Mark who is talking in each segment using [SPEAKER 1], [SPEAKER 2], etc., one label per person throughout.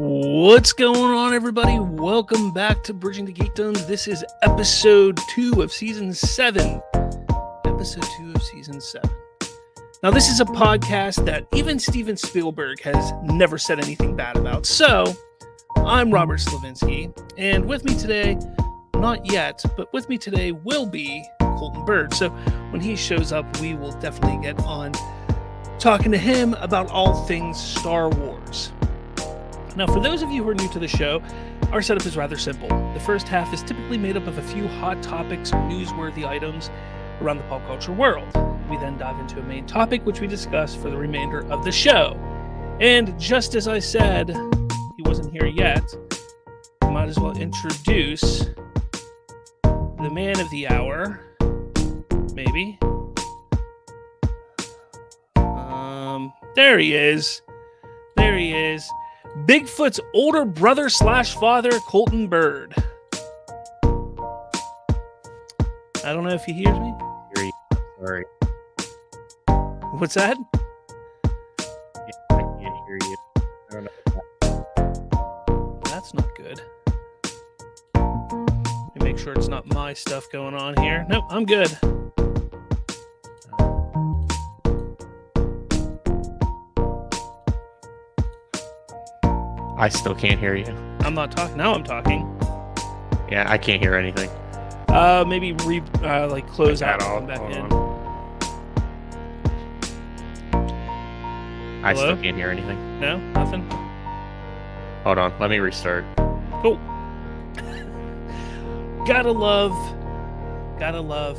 [SPEAKER 1] What's going on, everybody? Welcome back to Bridging the Geekdoms. This is episode 2 of season 7. Episode 2 of season 7. Now, this is a podcast that even Steven Spielberg has never said anything bad about. So, I'm Robert Slavinsky, and with me today, not yet, but with me today will be Colton Bird. So, when he shows up, we will definitely get on talking to him about all things Star Wars. Now, for those of you who are new to the show, our setup is rather simple. The first half is typically made up of a few hot topics or newsworthy items around the pop culture world. We then dive into a main topic, which we discuss for the remainder of the show. And just as I said, he wasn't here yet, I might as well introduce the man of the hour, maybe. There he is. There he is. Bigfoot's older brother / father, Colton Bird. I don't know if he hears me.
[SPEAKER 2] Sorry.
[SPEAKER 1] What's that?
[SPEAKER 2] Yeah, I can't hear you. I don't know.
[SPEAKER 1] That's not good. Let me make sure it's not my stuff going on here. Nope, I'm good.
[SPEAKER 2] I still can't hear you.
[SPEAKER 1] I'm not talking. Now I'm talking.
[SPEAKER 2] Yeah, I can't hear anything.
[SPEAKER 1] Maybe close out and come back in.
[SPEAKER 2] I still can't hear anything.
[SPEAKER 1] No, nothing.
[SPEAKER 2] Hold on, let me restart.
[SPEAKER 1] Cool. Gotta love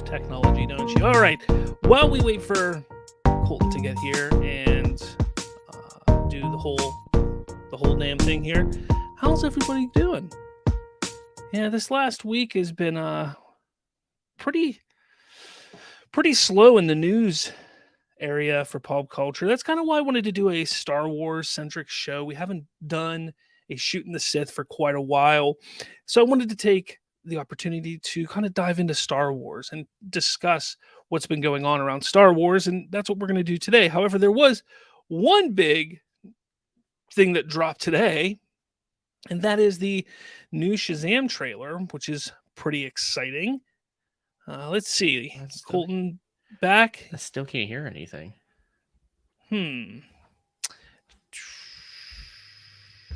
[SPEAKER 1] technology, don't you? All right. While we wait for Colton to get here and do the whole damn thing here, how's everybody doing? Yeah, this last week has been pretty slow in the news area for pop culture. That's kind of why I wanted to do a Star Wars centric show. We haven't done a Shooting the Sith for quite a while, so I wanted to take the opportunity to kind of dive into Star Wars and discuss what's been going on around Star Wars, and that's what we're going to do today. However, there was one big thing that dropped today, and that is the new Shazam trailer, which is pretty exciting. Let's see. Colton back.
[SPEAKER 2] I still can't hear anything.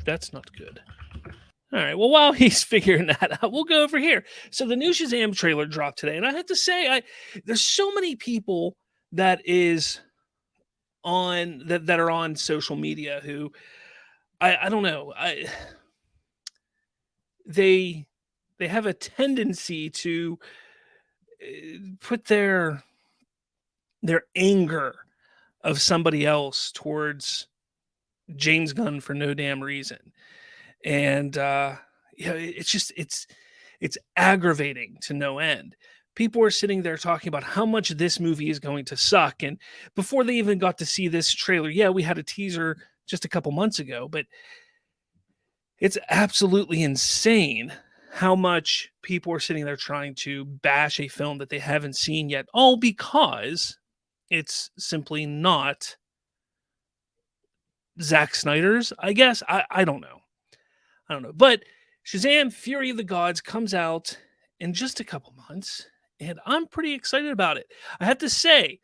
[SPEAKER 1] That's not good. All right. Well, while he's figuring that out, we'll go over here. So the new Shazam trailer dropped today, and I have to say, there's so many people that are on social media who I don't know. They have a tendency to put their anger of somebody else towards James Gunn for no damn reason. And it's aggravating to no end. People are sitting there talking about how much this movie is going to suck. And before they even got to see this trailer, yeah, we had a teaser just a couple months ago, but it's absolutely insane how much people are sitting there trying to bash a film that they haven't seen yet, all because it's simply not Zack Snyder's, I guess. I don't know. But Shazam! Fury of the Gods comes out in just a couple months, and I'm pretty excited about it. I have to say,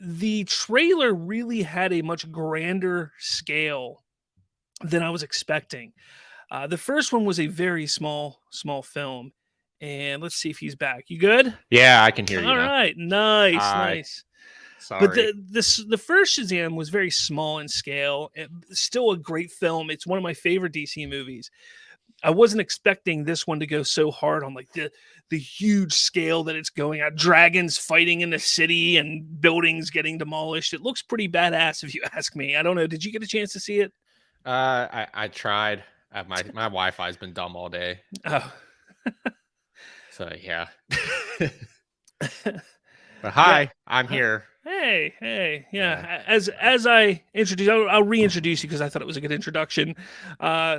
[SPEAKER 1] the trailer really had a much grander scale than I was expecting. The first one was a very small film. And let's see if he's back. You good?
[SPEAKER 2] Yeah, I can hear you.
[SPEAKER 1] All right. Nice.
[SPEAKER 2] Sorry.
[SPEAKER 1] But the first Shazam was very small in scale. Still a great film. It's one of my favorite DC movies. I wasn't expecting this one to go so hard on like the huge scale that it's going at. Dragons fighting in the city and buildings getting demolished. It looks pretty badass if you ask me. I don't know. Did you get a chance to see it?
[SPEAKER 2] I tried. My Wi-Fi's been dumb all day.
[SPEAKER 1] Oh.
[SPEAKER 2] So yeah. But hi, yeah. I'm here.
[SPEAKER 1] Hey. Yeah. As I introduce, I'll reintroduce you because I thought it was a good introduction.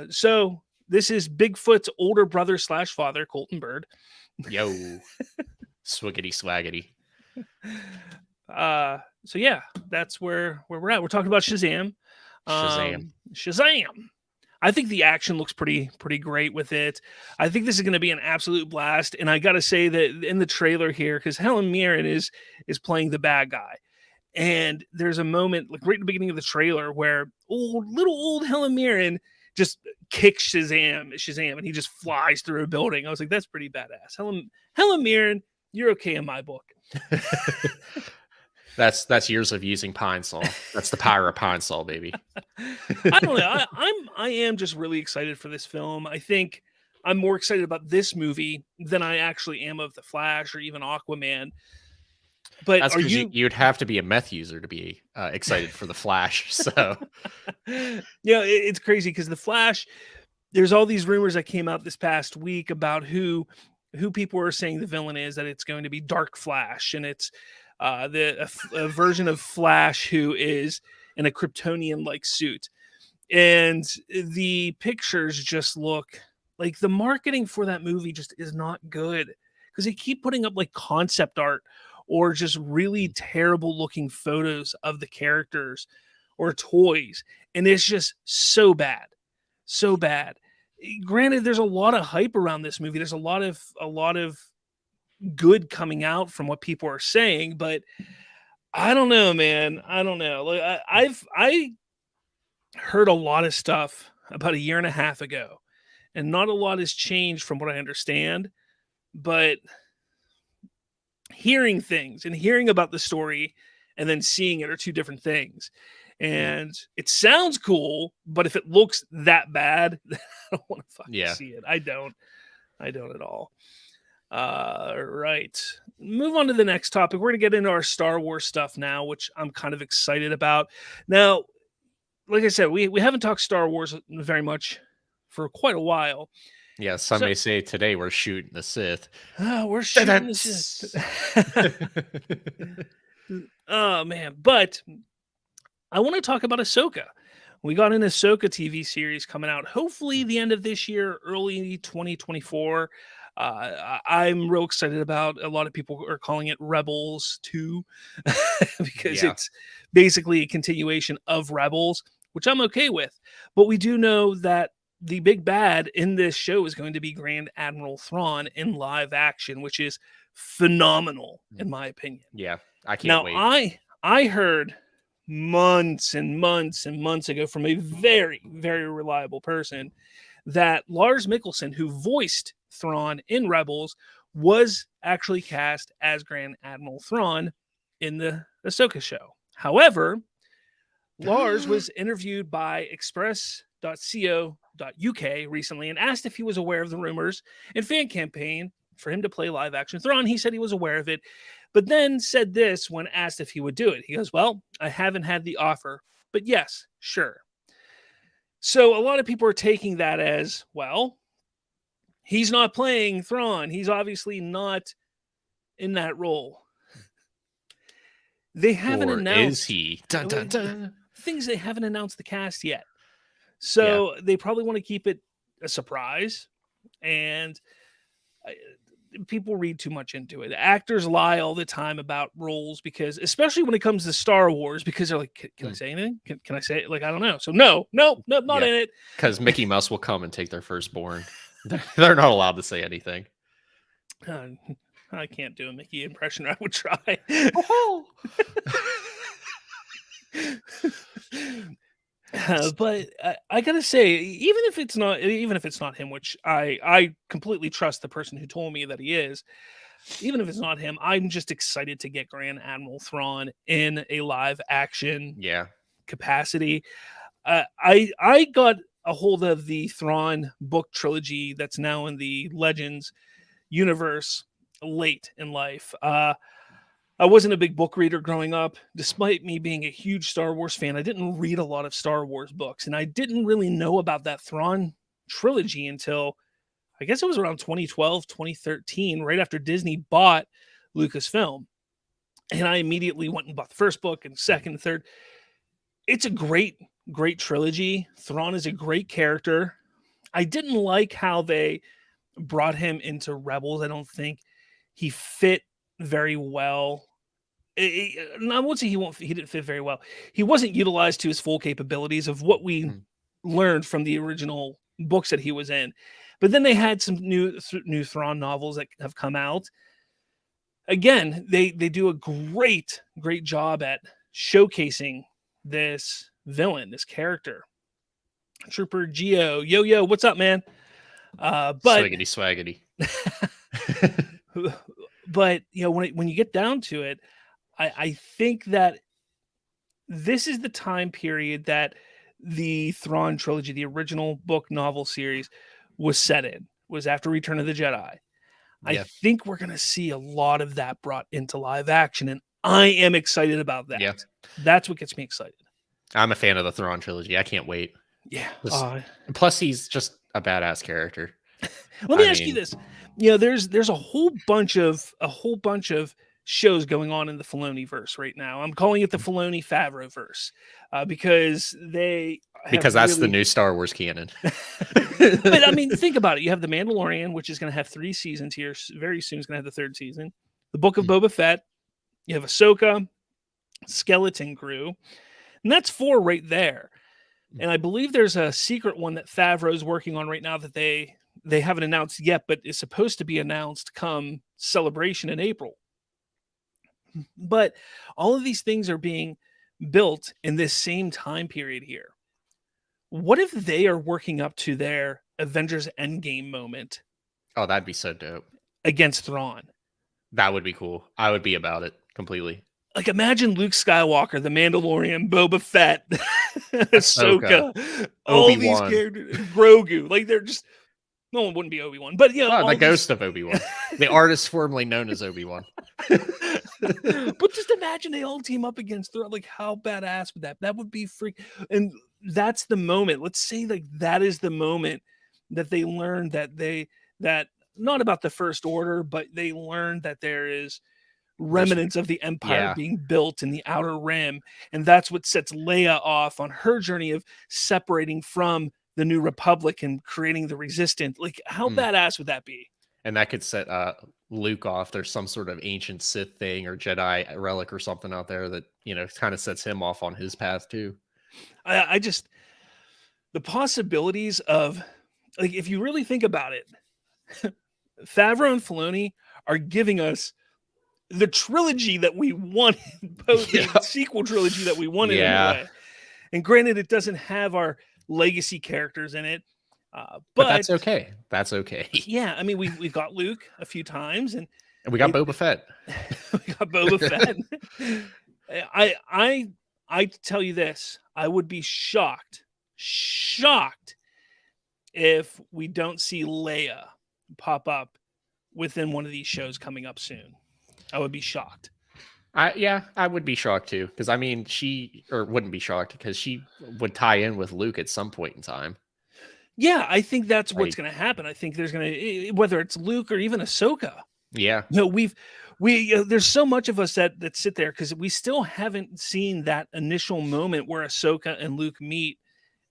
[SPEAKER 1] So this is Bigfoot's older brother / father, Colton Bird.
[SPEAKER 2] Yo. Swiggity swaggity.
[SPEAKER 1] So yeah, that's where we're at. We're talking about Shazam.
[SPEAKER 2] Shazam.
[SPEAKER 1] Shazam. I think the action looks pretty great with it. I think this is going to be an absolute blast. And I got to say that in the trailer here, because Helen Mirren is playing the bad guy. And there's a moment like right at the beginning of the trailer where little old Helen Mirren just kicks Shazam, and he just flies through a building. I was like, that's pretty badass. Helen Mirren, you're okay in my book.
[SPEAKER 2] That's years of using Pine Sol. That's the power of Pine Sol, baby.
[SPEAKER 1] I don't know. I am just really excited for this film. I think I'm more excited about this movie than I actually am of The Flash or even Aquaman. But
[SPEAKER 2] that's because you'd have to be a meth user to be excited for The Flash. So,
[SPEAKER 1] it's crazy because The Flash, there's all these rumors that came out this past week about who people are saying the villain is, that it's going to be Dark Flash, and it's a version of Flash who is in a Kryptonian-like suit. And the pictures just look like the marketing for that movie just is not good because they keep putting up like concept art or just really terrible looking photos of the characters or toys. And it's just so bad. So bad. Granted, there's a lot of hype around this movie. There's a lot of good coming out from what people are saying, but I don't know, man. I don't know. Like I heard a lot of stuff about a year and a half ago, and not a lot has changed from what I understand, but hearing things and hearing about the story and then seeing it are two different things. And it sounds cool, but if it looks that bad, I don't want to fucking see it. I don't at all. Right. Move on to the next topic. We're going to get into our Star Wars stuff now, which I'm kind of excited about. Now, like I said, we haven't talked Star Wars very much for quite a while.
[SPEAKER 2] Yeah, some may say today we're shooting the Sith.
[SPEAKER 1] We're shooting the Sith. Oh, man. But I want to talk about Ahsoka. We got an Ahsoka TV series coming out, hopefully the end of this year, early 2024. I'm real excited about. A lot of people are calling it Rebels 2 because it's basically a continuation of Rebels, which I'm okay with. But we do know that the big bad in this show is going to be Grand Admiral Thrawn in live action, which is phenomenal in my opinion.
[SPEAKER 2] Yeah, I can't wait.
[SPEAKER 1] Now, I heard months and months and months ago from a very, very reliable person that Lars Mikkelsen, who voiced Thrawn in Rebels, was actually cast as Grand Admiral Thrawn in the Ahsoka show. However, Lars was interviewed by express.co.uk recently and asked if he was aware of the rumors and fan campaign for him to play live action Thrawn. He said he was aware of it, but then said this when asked if he would do it. He goes, well, I haven't had the offer, but yes, sure. So a lot of people are taking that as, well, he's not playing Thrawn. He's obviously not in that role. They haven't announced.
[SPEAKER 2] Is he? Dun, dun, dun.
[SPEAKER 1] Things they haven't announced the cast yet. So they probably want to keep it a surprise. And people read too much into it. Actors lie all the time about roles because, especially when it comes to Star Wars, because they're like, can I say anything? Can I say it? Like, I don't know. So no, not in it.
[SPEAKER 2] Because Mickey Mouse will come and take their firstborn. They're not allowed to say anything.
[SPEAKER 1] I can't do a Mickey impression. I would try. But I gotta say, even if it's not him, which I completely trust the person who told me that he is, even if it's not him, I'm just excited to get Grand Admiral Thrawn in a live action capacity. I got a hold of the Thrawn book trilogy that's now in the Legends universe late in life. I wasn't a big book reader growing up. Despite me being a huge Star Wars fan, I didn't read a lot of Star Wars books, and I didn't really know about that Thrawn trilogy until I guess it was around 2012, 2013, right after Disney bought Lucasfilm. And I immediately went and bought the first book and second and third. It's a great trilogy. Thrawn is a great character. I didn't like how they brought him into Rebels. I don't think he fit very well. I won't say he didn't fit very well. He wasn't utilized to his full capabilities of what we learned from the original books that he was in. But then they had some new Thrawn novels that have come out. Again, they do a great job at showcasing this villain, this character. Trooper Geo, yo, what's up, man? But
[SPEAKER 2] Swaggity.
[SPEAKER 1] But when you get down to it, I think that this is the time period that the Thrawn trilogy, the original book novel series, was set in. Was after Return of the Jedi. I think we're going to see a lot of that brought into live action, and I am excited about that.
[SPEAKER 2] Yeah.
[SPEAKER 1] That's what gets me excited. I'm
[SPEAKER 2] a fan of the Thrawn trilogy. I can't wait.
[SPEAKER 1] Yeah.
[SPEAKER 2] Plus, he's just a badass character.
[SPEAKER 1] Let me ask you this: there's a whole bunch of shows going on in the Filoni verse right now. I'm calling it the Filoni Favreau verse because
[SPEAKER 2] that's the new Star Wars canon.
[SPEAKER 1] But I mean, think about it. You have The Mandalorian, which is going to have 3 seasons here very soon. It's going to have the 3rd season. The Book of Boba Fett. You have Ahsoka, Skeleton Crew, and that's 4 right there. And I believe there's a secret one that Favreau's working on right now that they haven't announced yet, but is supposed to be announced come Celebration in April. But all of these things are being built in this same time period here. What if they are working up to their Avengers Endgame moment?
[SPEAKER 2] Oh, that'd be so dope.
[SPEAKER 1] Against Thrawn.
[SPEAKER 2] That would be cool. I would be about it completely.
[SPEAKER 1] Like, imagine Luke Skywalker, The Mandalorian, Boba Fett, Ahsoka, all these characters, Grogu. Like, they're just... No one wouldn't be Obi-Wan, but
[SPEAKER 2] the ghost of Obi-Wan, the artist formerly known as Obi-Wan.
[SPEAKER 1] But just imagine they all team up against Thrawn. Like, how badass would that? That would be freak. And that's the moment. Let's say like that is the moment that they learn that not about the First Order, but they learn that there is remnants of the Empire being built in the Outer Rim, and that's what sets Leia off on her journey of separating from the New Republic and creating the Resistance. Like, how badass would that be?
[SPEAKER 2] And that could set Luke off. There's some sort of ancient Sith thing or Jedi relic or something out there that, kind of sets him off on his path too.
[SPEAKER 1] I just, the possibilities of, like, if you really think about it, Favreau and Filoni are giving us the trilogy that we wanted, both the sequel trilogy that we wanted anyway. And granted, it doesn't have our legacy characters in it, but
[SPEAKER 2] that's okay. That's okay.
[SPEAKER 1] Yeah, I mean, we got Luke a few times, and
[SPEAKER 2] we got Boba Fett.
[SPEAKER 1] We got Boba Fett. I tell you this, I would be shocked if we don't see Leia pop up within one of these shows coming up soon. I would be shocked.
[SPEAKER 2] I would be shocked too, because I mean, wouldn't be shocked because she would tie in with Luke at some point in time.
[SPEAKER 1] Yeah, I think that's what's going to happen. I think there's going to, whether it's Luke or even Ahsoka.
[SPEAKER 2] Yeah.
[SPEAKER 1] There's so much of us that sit there because we still haven't seen that initial moment where Ahsoka and Luke meet,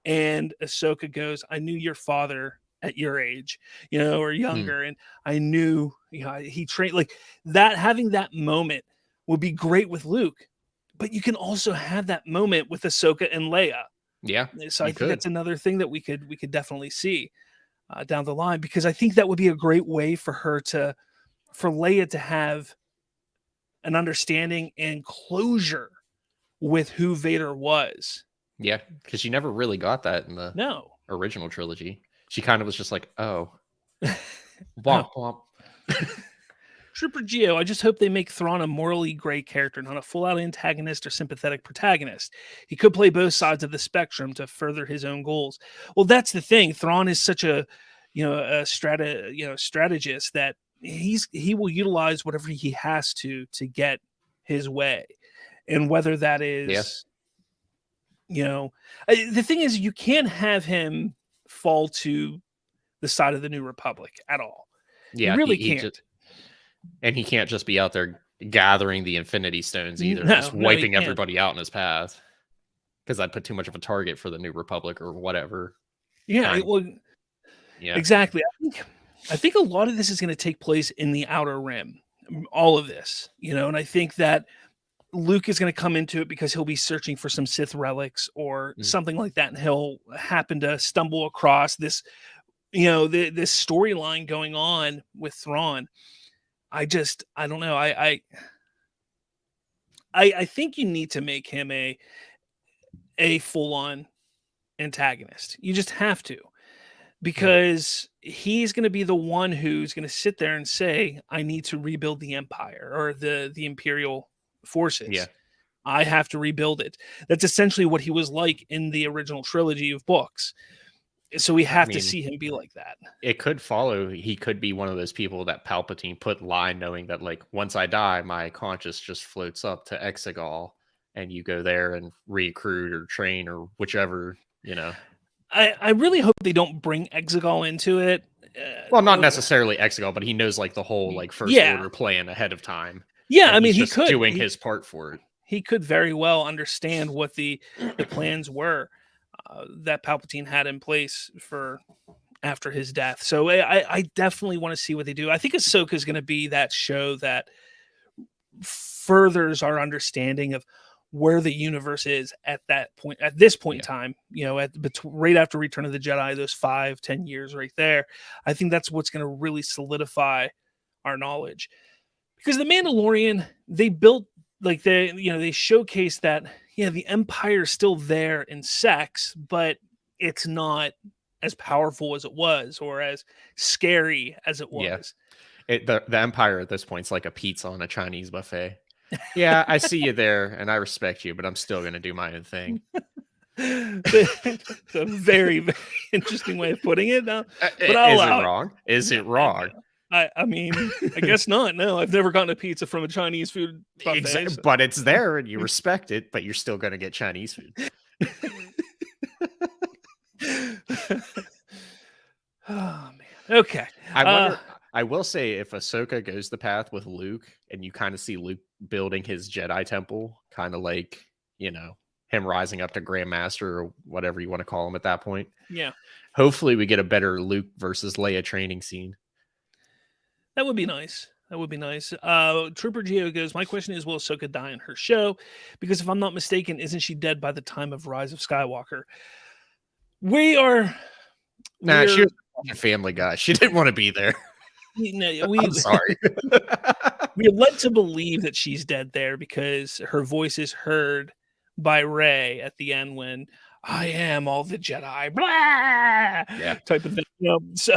[SPEAKER 1] and Ahsoka goes, "I knew your father at your age, or younger, and I knew, he trained like that." Having that moment would be great with Luke, but you can also have that moment with Ahsoka and Leia.
[SPEAKER 2] Yeah.
[SPEAKER 1] So I think that's another thing that we could definitely see down the line, because I think that would be a great way for Leia to have an understanding and closure with who Vader was.
[SPEAKER 2] Yeah, because she never really got that in the original trilogy. She kind of was just like, oh, womp womp.
[SPEAKER 1] Trooper Geo, I just hope they make Thrawn a morally gray character, not a full-out antagonist or sympathetic protagonist. He could play both sides of the spectrum to further his own goals. Well, that's the thing. Thrawn is such a strategist that he will utilize whatever he has to get his way, and whether that is, the thing is, you can't have him fall to the side of the New Republic at all.
[SPEAKER 2] Yeah,
[SPEAKER 1] you really can't.
[SPEAKER 2] And he can't just be out there gathering the Infinity Stones either, just wiping everybody out in his path, because I'd put too much of a target for the New Republic or whatever.
[SPEAKER 1] Yeah, exactly. I think a lot of this is going to take place in the Outer Rim, all of this, and I think that Luke is going to come into it because he'll be searching for some Sith relics or something like that, and he'll happen to stumble across this, this storyline going on with Thrawn. I don't know. I think you need to make him a full-on antagonist. You just have to, because he's going to be the one who's going to sit there and say, I need to rebuild the Empire or the Imperial forces.
[SPEAKER 2] Yeah.
[SPEAKER 1] I have to rebuild it. That's essentially what he was like in the original trilogy of books. So we have to see him be like that.
[SPEAKER 2] It could follow. He could be one of those people that Palpatine put line, knowing that, like, once I die, my conscience just floats up to Exegol, and you go there and recruit or train or whichever,
[SPEAKER 1] I really hope they don't bring Exegol into it.
[SPEAKER 2] Well, not necessarily Exegol, but he knows, like, the whole, like, First Order plan ahead of time.
[SPEAKER 1] Yeah, I mean, he could
[SPEAKER 2] doing his part for it.
[SPEAKER 1] He could very well understand what the plans were that Palpatine had in place for after his death. So I definitely want to see what they do. I think Ahsoka is going to be that show that furthers our understanding of where the universe is at this point in time, right after Return of the Jedi, those 5-10 years right there. I think that's what's going to really solidify our knowledge, because the Mandalorian, they built, like, they showcased that, the Empire is still there in sex, but it's not as powerful as it was, or as scary as it was.
[SPEAKER 2] The Empire at this point is like a pizza on a Chinese buffet. Yeah, I see you there, and I respect you, but I'm still going to do my own thing.
[SPEAKER 1] It's a very, very interesting way of putting it. But
[SPEAKER 2] Is it wrong?
[SPEAKER 1] I mean, I guess not. No, I've never gotten a pizza from a Chinese food buffet.
[SPEAKER 2] Exactly, but it's there, and you respect it, but you're still going to get Chinese food.
[SPEAKER 1] Oh, man. Okay.
[SPEAKER 2] I wonder. I will say, if Ahsoka goes the path with Luke, and you kind of see Luke building his Jedi temple, kind of like, him rising up to Grandmaster or whatever you want to call him at that point.
[SPEAKER 1] Yeah.
[SPEAKER 2] Hopefully we get a better Luke versus Leia training scene.
[SPEAKER 1] That would be nice. Trooper Geo goes, my question is, will Ahsoka die in her show? Because if I'm not mistaken, isn't she dead by the time of Rise of Skywalker? She was
[SPEAKER 2] a Family Guy. She didn't want to be there. I'm sorry.
[SPEAKER 1] We're led to believe that she's dead there because her voice is heard by Rey at the end when I am all the Jedi, blah, type of thing. So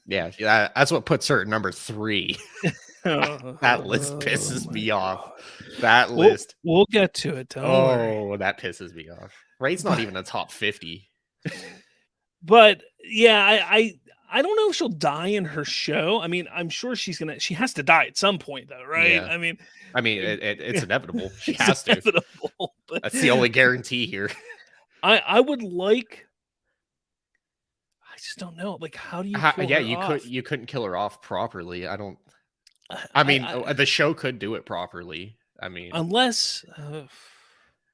[SPEAKER 2] yeah, that's what puts her at number 3. That list pisses me off. That list.
[SPEAKER 1] We'll get to it. Don't worry.
[SPEAKER 2] That pisses me off. Rey's not even a top 50.
[SPEAKER 1] But yeah, I don't know if she'll die in her show. I mean, I'm sure she has to die at some point, though, right?
[SPEAKER 2] Yeah.
[SPEAKER 1] I mean,
[SPEAKER 2] it's inevitable. She has to.
[SPEAKER 1] But
[SPEAKER 2] that's the only guarantee here.
[SPEAKER 1] I would like. I just don't know. Like, how do you?
[SPEAKER 2] You couldn't kill her off properly. The show could do it properly. I mean,
[SPEAKER 1] unless.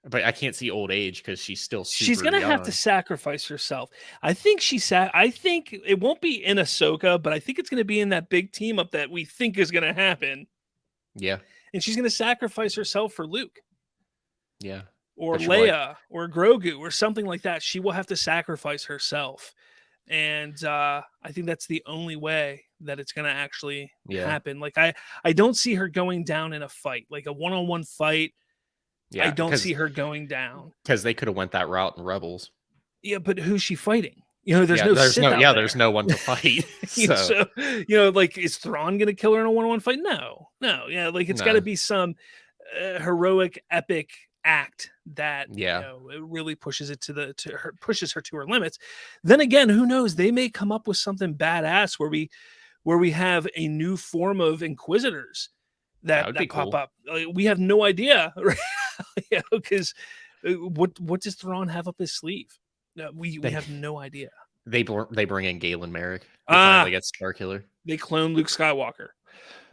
[SPEAKER 2] But I can't see old age because she's still super
[SPEAKER 1] She's gonna
[SPEAKER 2] young.
[SPEAKER 1] have to sacrifice herself. I think I think it won't be in Ahsoka, but I think it's gonna be in that big team up that we think is gonna happen.
[SPEAKER 2] Yeah.
[SPEAKER 1] And she's gonna sacrifice herself for Luke.
[SPEAKER 2] Yeah.
[SPEAKER 1] Or Leia or Grogu or something like that. She will have to sacrifice herself. And I think that's the only way that it's gonna actually happen. Like I don't see her going down in a fight, like a one-on-one fight. Yeah, I don't see her going down,
[SPEAKER 2] because they could have went that route in Rebels.
[SPEAKER 1] Yeah, but who's she fighting? There's
[SPEAKER 2] no one to fight.
[SPEAKER 1] So like, is Thrawn gonna kill her in a one-on-one fight? No. Yeah, like it's got to be some heroic, epic act that it really pushes it pushes her to her limits. Then again, who knows? They may come up with something badass where we have a new form of Inquisitors that pop up. We have no idea, right? Because what does Thrawn have up his sleeve? We have no idea.
[SPEAKER 2] They bring in Galen Merrick. Finally get Starkiller.
[SPEAKER 1] They clone Luke Skywalker.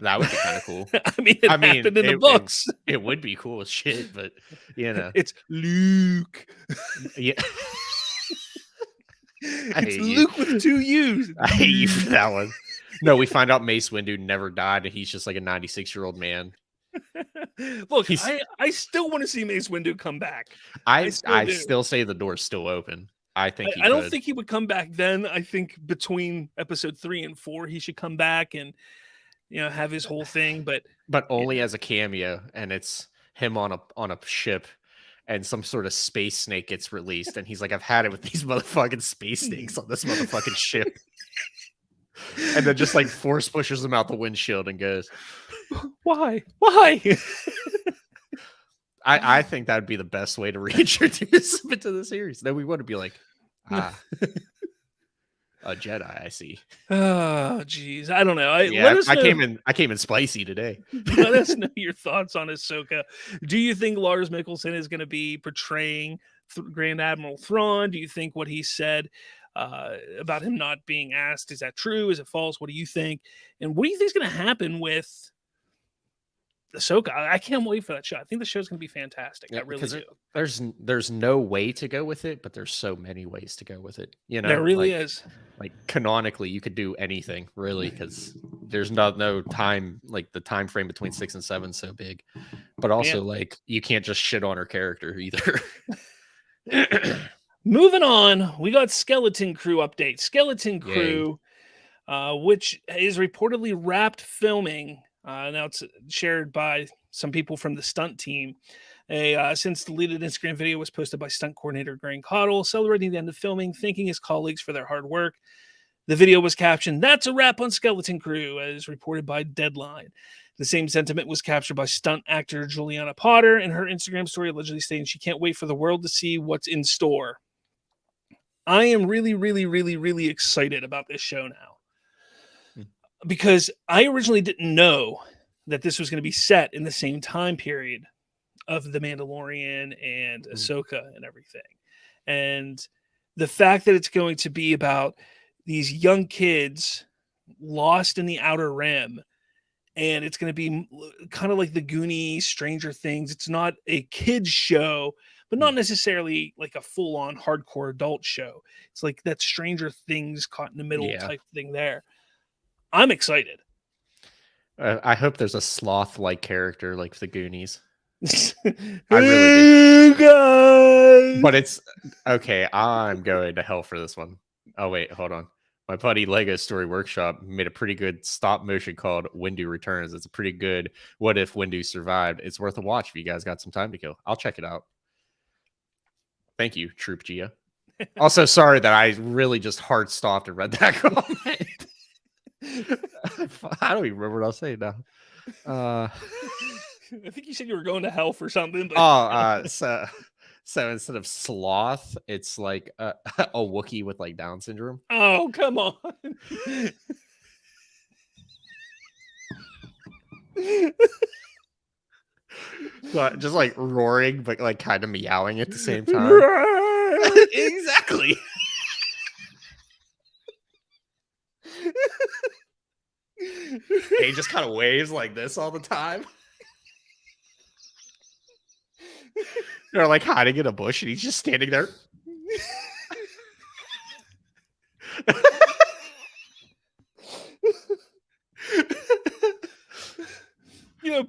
[SPEAKER 2] That would be kind of cool.
[SPEAKER 1] I mean, it happened in the books.
[SPEAKER 2] It would be cool as shit, but
[SPEAKER 1] it's Luke.
[SPEAKER 2] Yeah.
[SPEAKER 1] It's Luke with 2 U's.
[SPEAKER 2] I hate you for that one. No, we find out Mace Windu never died, and he's just like a 96-year-old man.
[SPEAKER 1] Look, I still want to see Mace Windu come back.
[SPEAKER 2] I still say the door's still open. I think
[SPEAKER 1] I don't think he would come back then. I think between episode 3 and 4, he should come back and have his whole thing. But
[SPEAKER 2] only as a cameo, and it's him on a ship, and some sort of space snake gets released, and he's like, "I've had it with these motherfucking space snakes on this motherfucking ship," and then just like force pushes him out the windshield and goes,
[SPEAKER 1] "Why?
[SPEAKER 2] I think that'd be the best way to reintroduce him into the series. Then we would be like, a Jedi, I see.
[SPEAKER 1] Oh, geez. I don't know.
[SPEAKER 2] I came in spicy today.
[SPEAKER 1] Let us know your thoughts on Ahsoka. Do you think Lars Mikkelsen is going to be portraying Grand Admiral Thrawn? Do you think what he said about him not being asked, is that true? Is it false? What do you think? And what do you think is going to happen with Ahsoka? I can't wait for that show. I think the show's going to be fantastic.
[SPEAKER 2] Yeah,
[SPEAKER 1] I really do.
[SPEAKER 2] There's no way to go with it, but there's so many ways to go with it.
[SPEAKER 1] There really is.
[SPEAKER 2] Like canonically, you could do anything really, because there's no time, like the time frame between 6 and 7 is so big. But also, like, you can't just shit on her character either.
[SPEAKER 1] Moving on, we got Skeleton Crew update. Skeleton Crew, which is reportedly wrapped filming. Now it's shared by some people from the stunt team. A since deleted Instagram video was posted by stunt coordinator Graham Cottle, celebrating the end of filming, thanking his colleagues for their hard work. The video was captioned, "That's a wrap on Skeleton Crew," as reported by Deadline. The same sentiment was captured by stunt actor Juliana Potter in her Instagram story, allegedly stating she can't wait for the world to see what's in store. I am really, really, really, really excited about this show now, because I originally didn't know that this was going to be set in the same time period of The Mandalorian and Ahsoka and everything. And the fact that it's going to be about these young kids lost in the Outer Rim, and it's going to be kind of like the Goonies, Stranger Things. It's not a kids show, but not necessarily like a full-on hardcore adult show. It's like that Stranger Things caught in the middle type thing there. I'm excited.
[SPEAKER 2] I hope there's a sloth-like character like the Goonies. I really do.
[SPEAKER 1] Guys.
[SPEAKER 2] But it's okay. I'm going to hell for this one. Oh wait, hold on. My buddy Lego Story Workshop made a pretty good stop motion called Windu Returns. It's a pretty good what if Windu survived. It's worth a watch if you guys got some time to kill. I'll check it out. Thank you, Troop Gia. Also, sorry that I really just hard stopped and read that comment. I don't even remember what I was saying now.
[SPEAKER 1] I think you said you were going to hell for something. But...
[SPEAKER 2] So instead of sloth, it's like a Wookiee with like Down syndrome.
[SPEAKER 1] Oh, come on.
[SPEAKER 2] So just like roaring, but like kind of meowing at the same time. Exactly. He just kind of waves like this all the time. They're like hiding in a bush, and he's just standing there.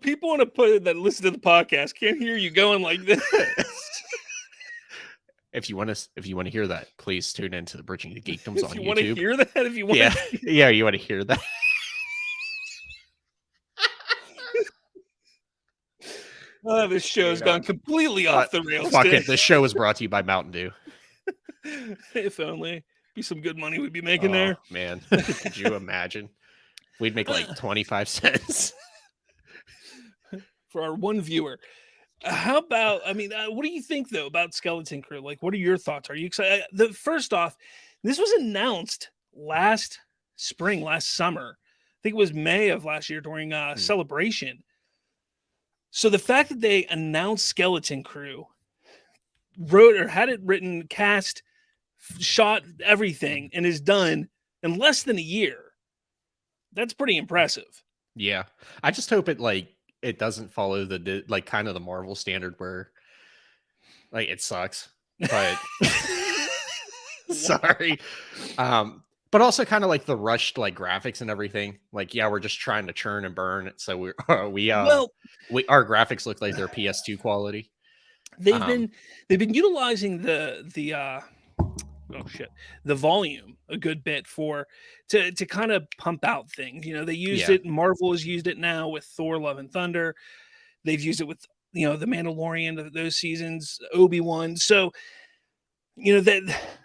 [SPEAKER 1] People want to put that listen to the podcast can't hear you going like this.
[SPEAKER 2] If you want to hear that, please tune into the Bridging the Geekdoms on YouTube.
[SPEAKER 1] If you want to hear that, you want
[SPEAKER 2] to hear that.
[SPEAKER 1] This show's gone completely off the rails.
[SPEAKER 2] Fuck it. This show is brought to you by Mountain Dew.
[SPEAKER 1] If only. Be some good money we'd be making there.
[SPEAKER 2] Man, could you imagine? We'd make like 25 cents.
[SPEAKER 1] For our one viewer. How about, what do you think, though, about Skeleton Crew? Like, what are your thoughts? Are you excited? First off, this was announced last summer. I think it was May of last year during Celebration. So the fact that they announced Skeleton Crew, wrote or had it written, cast, shot everything, and is done in less than a year, that's pretty impressive.
[SPEAKER 2] Yeah. I just hope it doesn't follow the kind of the Marvel standard where it sucks. But sorry. But but also kind of like the rushed like graphics and everything. Like, yeah, we're just trying to churn and burn. So
[SPEAKER 1] Well,
[SPEAKER 2] our graphics look like they're PS2 quality.
[SPEAKER 1] they've been utilizing the volume a good bit to kind of pump out things. They used it. Marvel has used it now with Thor: Love and Thunder. They've used it with the Mandalorian, those seasons, Obi-Wan. So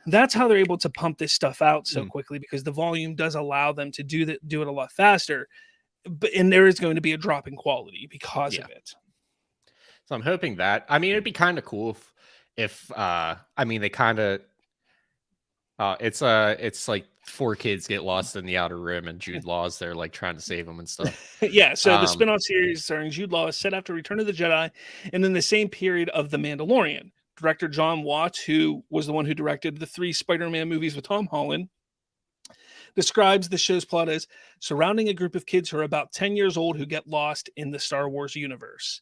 [SPEAKER 1] that's how they're able to pump this stuff out so quickly, because the volume does allow them to do it a lot faster. And there is going to be a drop in quality because of it.
[SPEAKER 2] So I'm hoping that. I mean, it'd be kind of cool if they kind of. It's like 4 kids get lost in the Outer Rim, and Jude Law's there, like trying to save them and stuff.
[SPEAKER 1] Yeah. So the spinoff series starring Jude Law is set after Return of the Jedi, and in the same period of The Mandalorian. Director John Watts, who was the one who directed the 3 Spider-Man movies with Tom Holland, describes the show's plot as surrounding a group of kids who are about 10 years old who get lost in the Star Wars universe.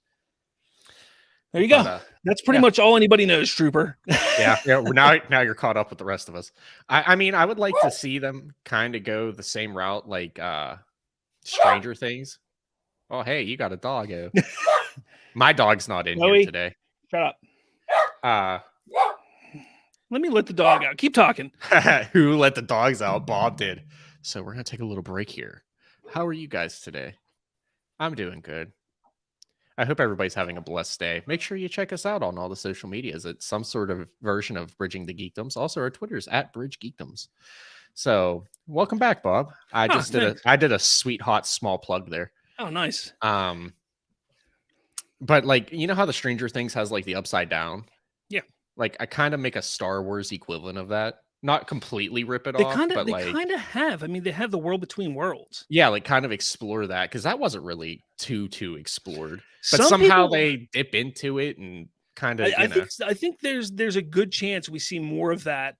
[SPEAKER 1] There you go. That's pretty much all anybody knows, Trooper.
[SPEAKER 2] Yeah. Now you're caught up with the rest of us. I mean, I would like to see them kind of go the same route, like Stranger Things. Oh, hey, you got a doggo. My dog's not in here today.
[SPEAKER 1] Shut up. Let me let the dog out. Keep talking.
[SPEAKER 2] Who let the dogs out? Bob did. So we're gonna take a little break here. How are you guys today? I'm doing good. I hope everybody's having a blessed day. Make sure you check us out on all the social medias. It's some sort of version of Bridging the Geekdoms. Also, our Twitter's at BridgeGeekdoms. So, welcome back, Bob. I did a sweet hot small plug there.
[SPEAKER 1] Oh, nice.
[SPEAKER 2] But like, you know how the Stranger Things has like the upside down?
[SPEAKER 1] Yeah.
[SPEAKER 2] Like, I kind of make a Star Wars equivalent of that. Not completely rip it off, but
[SPEAKER 1] they kind of have. I mean, they have the World Between Worlds.
[SPEAKER 2] Yeah, like kind of explore that, because that wasn't really too explored. But somehow they dip into it and kind of.
[SPEAKER 1] I think there's a good chance we see more of that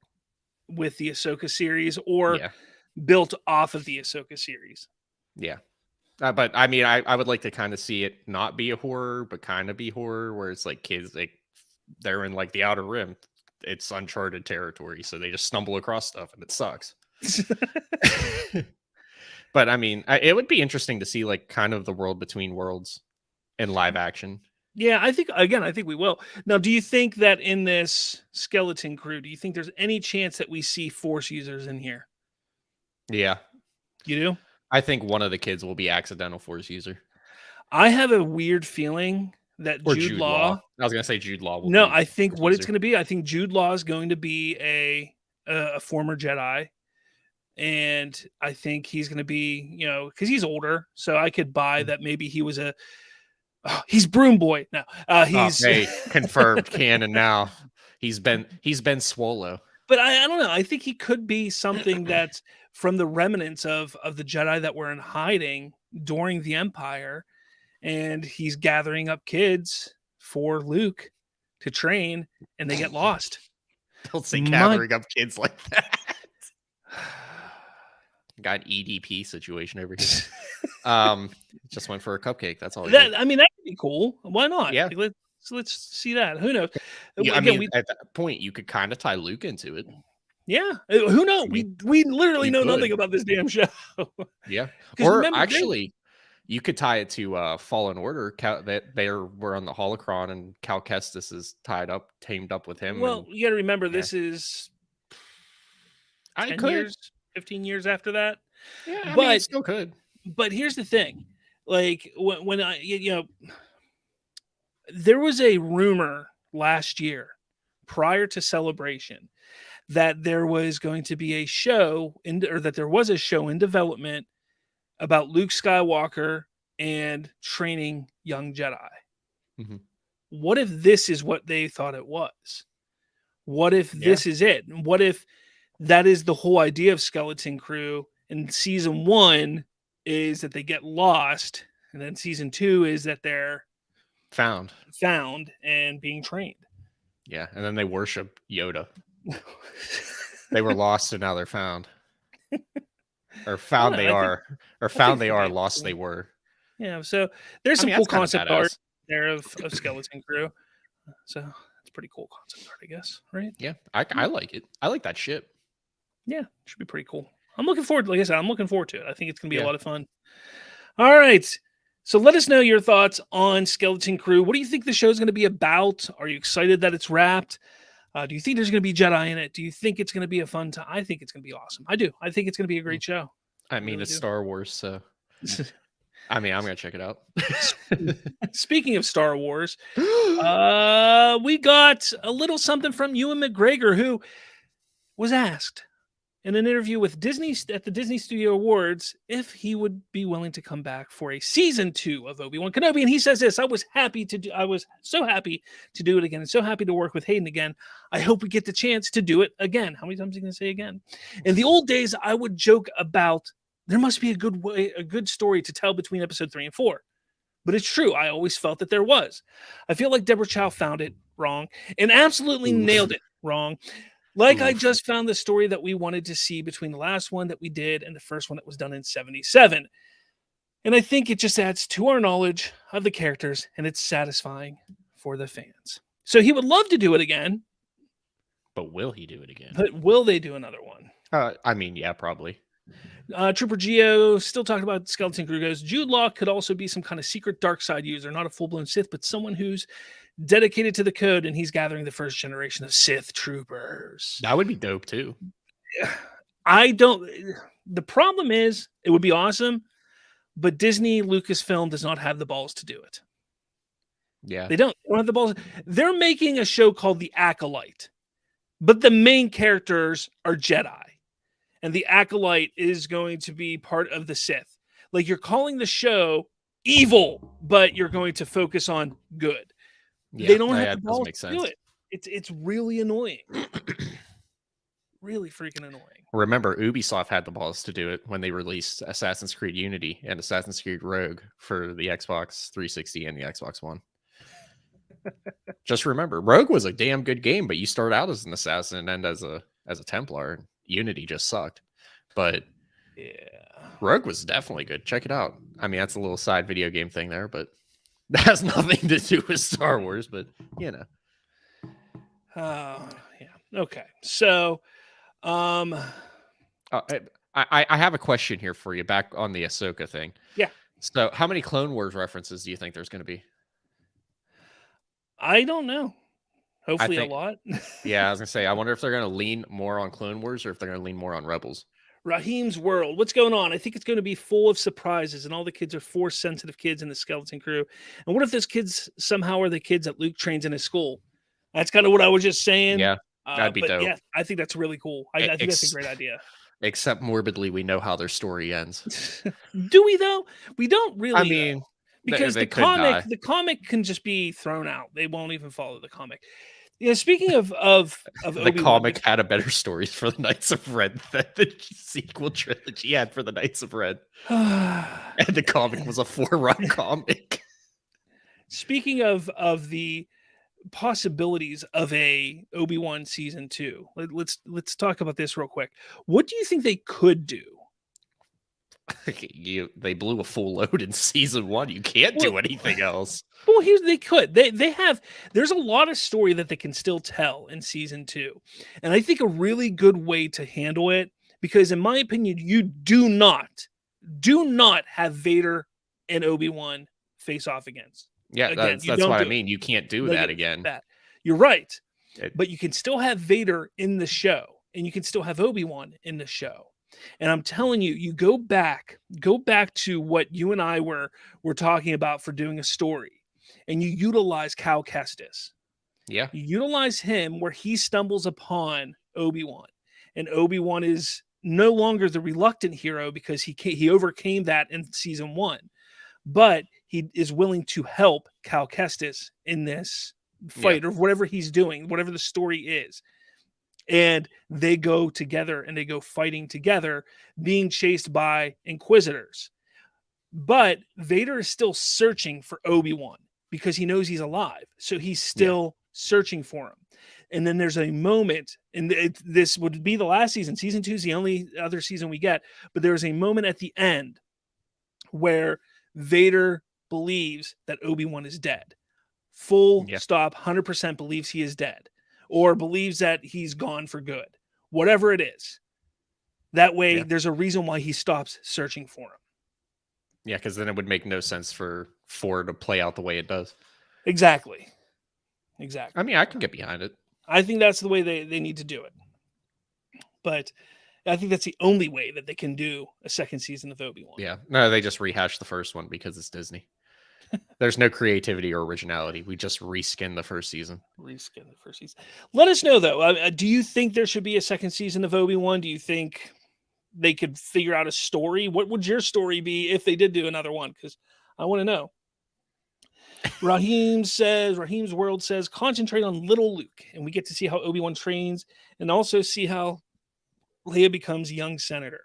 [SPEAKER 1] with the Ahsoka series, or built off of the Ahsoka series.
[SPEAKER 2] Yeah, but I mean, I would like to kind of see it not be a horror, but kind of be horror, where it's like kids, like they're in like the Outer Rim. It's uncharted territory, so they just stumble across stuff and it sucks. But I mean, it would be interesting to see like kind of the World Between Worlds in live action.
[SPEAKER 1] Yeah, I think we will. Now, do you think that in this skeleton crew, do you think there's any chance that we see Force users in here?
[SPEAKER 2] Yeah.
[SPEAKER 1] You do?
[SPEAKER 2] I think one of the kids will be accidental Force user.
[SPEAKER 1] I have a weird feeling that Jude Law.
[SPEAKER 2] I was gonna say Jude Law.
[SPEAKER 1] I think what it's going to be. I think Jude Law is going to be a former Jedi, and I think he's going to be, because he's older, so I could buy that maybe he was he's Broom Boy now. He's
[SPEAKER 2] confirmed canon now. He's been Swallow.
[SPEAKER 1] But I don't know. I think he could be something that's from the remnants of the Jedi that were in hiding during the Empire. And he's gathering up kids for Luke to train, and they get lost.
[SPEAKER 2] Don't say gathering up kids like that. Got EDP situation over here. Just went for a cupcake. That's all.
[SPEAKER 1] That could be cool. Why not?
[SPEAKER 2] Yeah.
[SPEAKER 1] Let's see that. Who knows?
[SPEAKER 2] Yeah, again, at that point, you could kind of tie Luke into it.
[SPEAKER 1] Yeah. Who knows? We literally know nothing about this damn show.
[SPEAKER 2] Yeah. Or actually. You could tie it to Fallen Order. That they were on the Holocron, and Cal Kestis is tamed up with him.
[SPEAKER 1] Well, you got to remember, this is 15 years after that.
[SPEAKER 2] Yeah, but it still could.
[SPEAKER 1] But here's the thing: like when there was a rumor last year, prior to Celebration, that there was going to be a show that there was a show in development about Luke Skywalker and training young Jedi. Mm-hmm. What if this is what they thought it was? What if this is it? What if that is the whole idea of Skeleton Crew? And season 1 is that they get lost, and then season 2 is that they're found and being trained.
[SPEAKER 2] Yeah, and then they worship Yoda. They were lost, and now they're found. Or found they are, lost they were.
[SPEAKER 1] Yeah, so there's some cool concept art there of Skeleton Crew. So it's pretty cool concept art, I guess, right?
[SPEAKER 2] Yeah, I like it. I like that ship.
[SPEAKER 1] Yeah, should be pretty cool. I'm looking forward. Like I said, I'm looking forward to it. I think it's going to be a
[SPEAKER 2] Yeah.
[SPEAKER 1] lot of fun. All right. So let us know your thoughts on Skeleton Crew. What do you think the show's going to be about? Are you excited that it's wrapped? Do you think there's going to be Jedi in it? Do you think it's going to be a fun time? I think it's going to be awesome. I do. I think it's going to be a great show.
[SPEAKER 2] I mean,
[SPEAKER 1] really
[SPEAKER 2] it's
[SPEAKER 1] do.
[SPEAKER 2] Star Wars, so I mean, I'm going to check it out.
[SPEAKER 1] Speaking of Star Wars, we got a little something from Ewan McGregor, who was asked in an interview with Disney at the Disney Studio Awards if he would be willing to come back for a season 2 of Obi-Wan Kenobi, and he says this: I was so happy to do it again, and so happy to work with Hayden again. I hope we get the chance to do it again. How many times are you going to say again? In the old days, I would joke about there must be a good story to tell between episode 3 and 4. But it's true. I always felt that there was. I feel like Deborah Chow found it wrong and absolutely nailed it wrong. Like I just found the story that we wanted to see between the last one that we did and the first one that was done in 77. And I think it just adds to our knowledge of the characters, and it's satisfying for the fans. So he would love to do it again.
[SPEAKER 2] But will he do it again?
[SPEAKER 1] But will they do another one?
[SPEAKER 2] I mean, yeah, probably.
[SPEAKER 1] Trooper Geo still talking about Skeleton Crew goes, Jude Law could also be some kind of secret dark side user, not a full-blown Sith, but someone who's dedicated to the code, and he's gathering the first generation of Sith troopers.
[SPEAKER 2] That would be dope too.
[SPEAKER 1] The problem is it would be awesome, but Disney Lucasfilm does not have the balls to do it.
[SPEAKER 2] Yeah.
[SPEAKER 1] They don't have the balls. They're making a show called The Acolyte, but the main characters are Jedi. And the Acolyte is going to be part of the Sith. Like, you're calling the show evil, but you're going to focus on good.
[SPEAKER 2] Yeah,
[SPEAKER 1] they don't have the balls to do it. It's really annoying. Really freaking annoying.
[SPEAKER 2] Remember, Ubisoft had the balls to do it when they released Assassin's Creed Unity and Assassin's Creed Rogue for the Xbox 360 and the Xbox One. Just remember, Rogue was a damn good game, but you start out as an assassin and as a Templar. Unity just sucked, but
[SPEAKER 1] yeah,
[SPEAKER 2] Rogue was definitely good. Check it out. I mean, that's a little side video game thing there, but that has nothing to do with Star Wars. But you know,
[SPEAKER 1] yeah, okay. So,
[SPEAKER 2] I have a question here for you. Back on the Ahsoka thing.
[SPEAKER 1] Yeah.
[SPEAKER 2] So, how many Clone Wars references do you think there's going to be?
[SPEAKER 1] I don't know. Hopefully a lot.
[SPEAKER 2] Yeah, I was going to say, I wonder if they're going to lean more on Clone Wars or if they're going to lean more on Rebels.
[SPEAKER 1] Raheem's World. What's going on? I think it's going to be full of surprises, and all the kids are Force-sensitive kids in the Skeleton Crew. And what if those kids somehow are the kids that Luke trains in his school? That's kind of what I was just saying.
[SPEAKER 2] Yeah, that'd be dope.
[SPEAKER 1] Yeah, I think that's really cool. I think that's a great idea.
[SPEAKER 2] Except morbidly, we know how their story ends.
[SPEAKER 1] Do we, though? We don't really.
[SPEAKER 2] I mean,
[SPEAKER 1] because the comic can just be thrown out. They won't even follow the comic. Yeah, speaking of
[SPEAKER 2] the
[SPEAKER 1] Obi-Wan,
[SPEAKER 2] comic had a better story for the Knights of Red than the sequel trilogy had for the Knights of Red. And the comic was a 4-run comic.
[SPEAKER 1] Speaking of the possibilities of a Obi-Wan season 2, let's talk about this real quick. What do you think they could do?
[SPEAKER 2] They blew a full load in season 1. You can't do anything else.
[SPEAKER 1] Well, they could. They have. There's a lot of story that they can still tell in season 2, and I think a really good way to handle it, because in my opinion, you do not have Vader and Obi-Wan face off against.
[SPEAKER 2] Yeah, that's what I mean. You can't do that again.
[SPEAKER 1] You're right, but you can still have Vader in the show, and you can still have Obi-Wan in the show. And I'm telling you, you go back to what you and I were talking about for doing a story, and you utilize Cal Kestis.
[SPEAKER 2] Yeah.
[SPEAKER 1] You utilize him where he stumbles upon Obi-Wan, and Obi-Wan is no longer the reluctant hero because he overcame that in season 1, but he is willing to help Cal Kestis in this fight or whatever he's doing, whatever the story is. And they go together and they go fighting together, being chased by Inquisitors. But Vader is still searching for Obi-Wan because he knows he's alive. So he's still searching for him. And then there's a moment, and this would be the last season. Season 2 is the only other season we get. But there's a moment at the end where Vader believes that Obi-Wan is dead. Full stop, 100% believes he is dead. Or believes that he's gone for good, whatever it is. That way,
[SPEAKER 2] Yeah.
[SPEAKER 1] there's a reason why he stops searching for him.
[SPEAKER 2] Yeah, because then it would make no sense for 4 to play out the way it does.
[SPEAKER 1] Exactly.
[SPEAKER 2] I mean, I can get behind it.
[SPEAKER 1] I think that's the way they need to do it. But I think that's the only way that they can do a second season of Obi-Wan.
[SPEAKER 2] Yeah. No, they just rehashed the first one because it's Disney. There's no creativity or originality. We just reskin the first season.
[SPEAKER 1] Let us know, though. Do you think there should be a second season of Obi-Wan? Do you think they could figure out a story? What would your story be if they did do another one? Because I want to know. Raheem's World says, concentrate on little Luke, and we get to see how Obi-Wan trains and also see how Leia becomes young senator.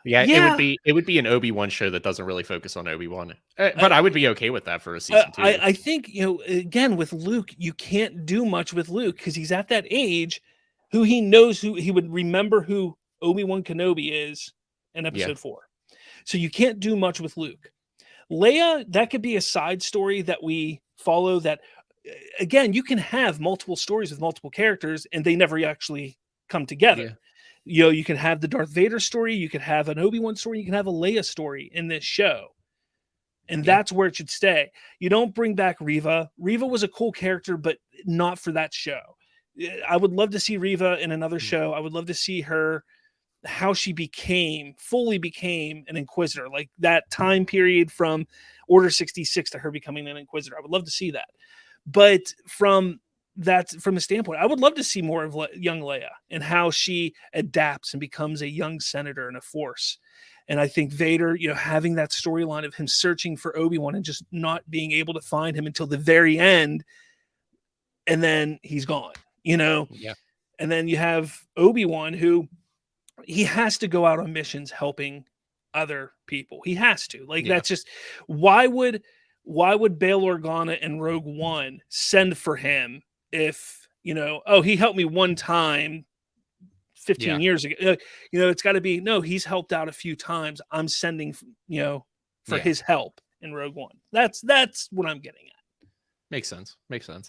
[SPEAKER 2] Yeah, it would be an Obi-Wan show that doesn't really focus on Obi-Wan. But I would be okay with that for a season 2.
[SPEAKER 1] I think, again, with Luke, you can't do much with Luke because he's at that age who he knows who he would remember who Obi-Wan Kenobi is in episode 4. So you can't do much with Luke. Leia, that could be a side story that we follow that, again, you can have multiple stories with multiple characters and they never actually come together. Yeah. You can have the Darth Vader story, you could have an Obi-Wan story, you can have a Leia story in this show. And that's where it should stay. You don't bring back Reva. Reva was a cool character, but not for that show. I would love to see Reva in another show. I would love to see her, how she fully became an Inquisitor, like that time period from Order 66 to her becoming an Inquisitor. I would love to see that. But from a standpoint, I would love to see more of young Leia and how she adapts and becomes a young senator in a Force. And I think Vader, having that storyline of him searching for Obi-Wan and just not being able to find him until the very end, and then he's gone, Yeah. And then you have Obi-Wan, who he has to go out on missions helping other people. He has to. That's just, why would Bail Organa and Rogue One send for him if, he helped me one time 15 years ago. It's got to be, no, he's helped out a few times. I'm sending, for his help in Rogue One. That's what I'm getting at.
[SPEAKER 2] Makes sense.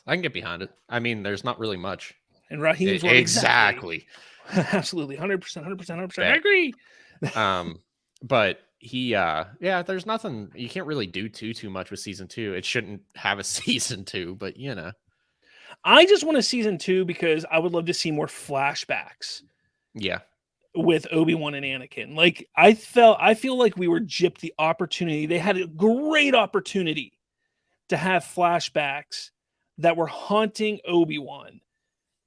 [SPEAKER 2] I can get behind it. I mean, there's not really much.
[SPEAKER 1] And Raheem's
[SPEAKER 2] exactly.
[SPEAKER 1] Absolutely. 100%. I agree.
[SPEAKER 2] But he, there's nothing, you can't really do too much with season 2. It shouldn't have a season 2, but
[SPEAKER 1] I just want a season 2 because I would love to see more flashbacks.
[SPEAKER 2] Yeah.
[SPEAKER 1] With Obi-Wan and Anakin. I feel like we were gypped the opportunity. They had a great opportunity to have flashbacks that were haunting Obi-Wan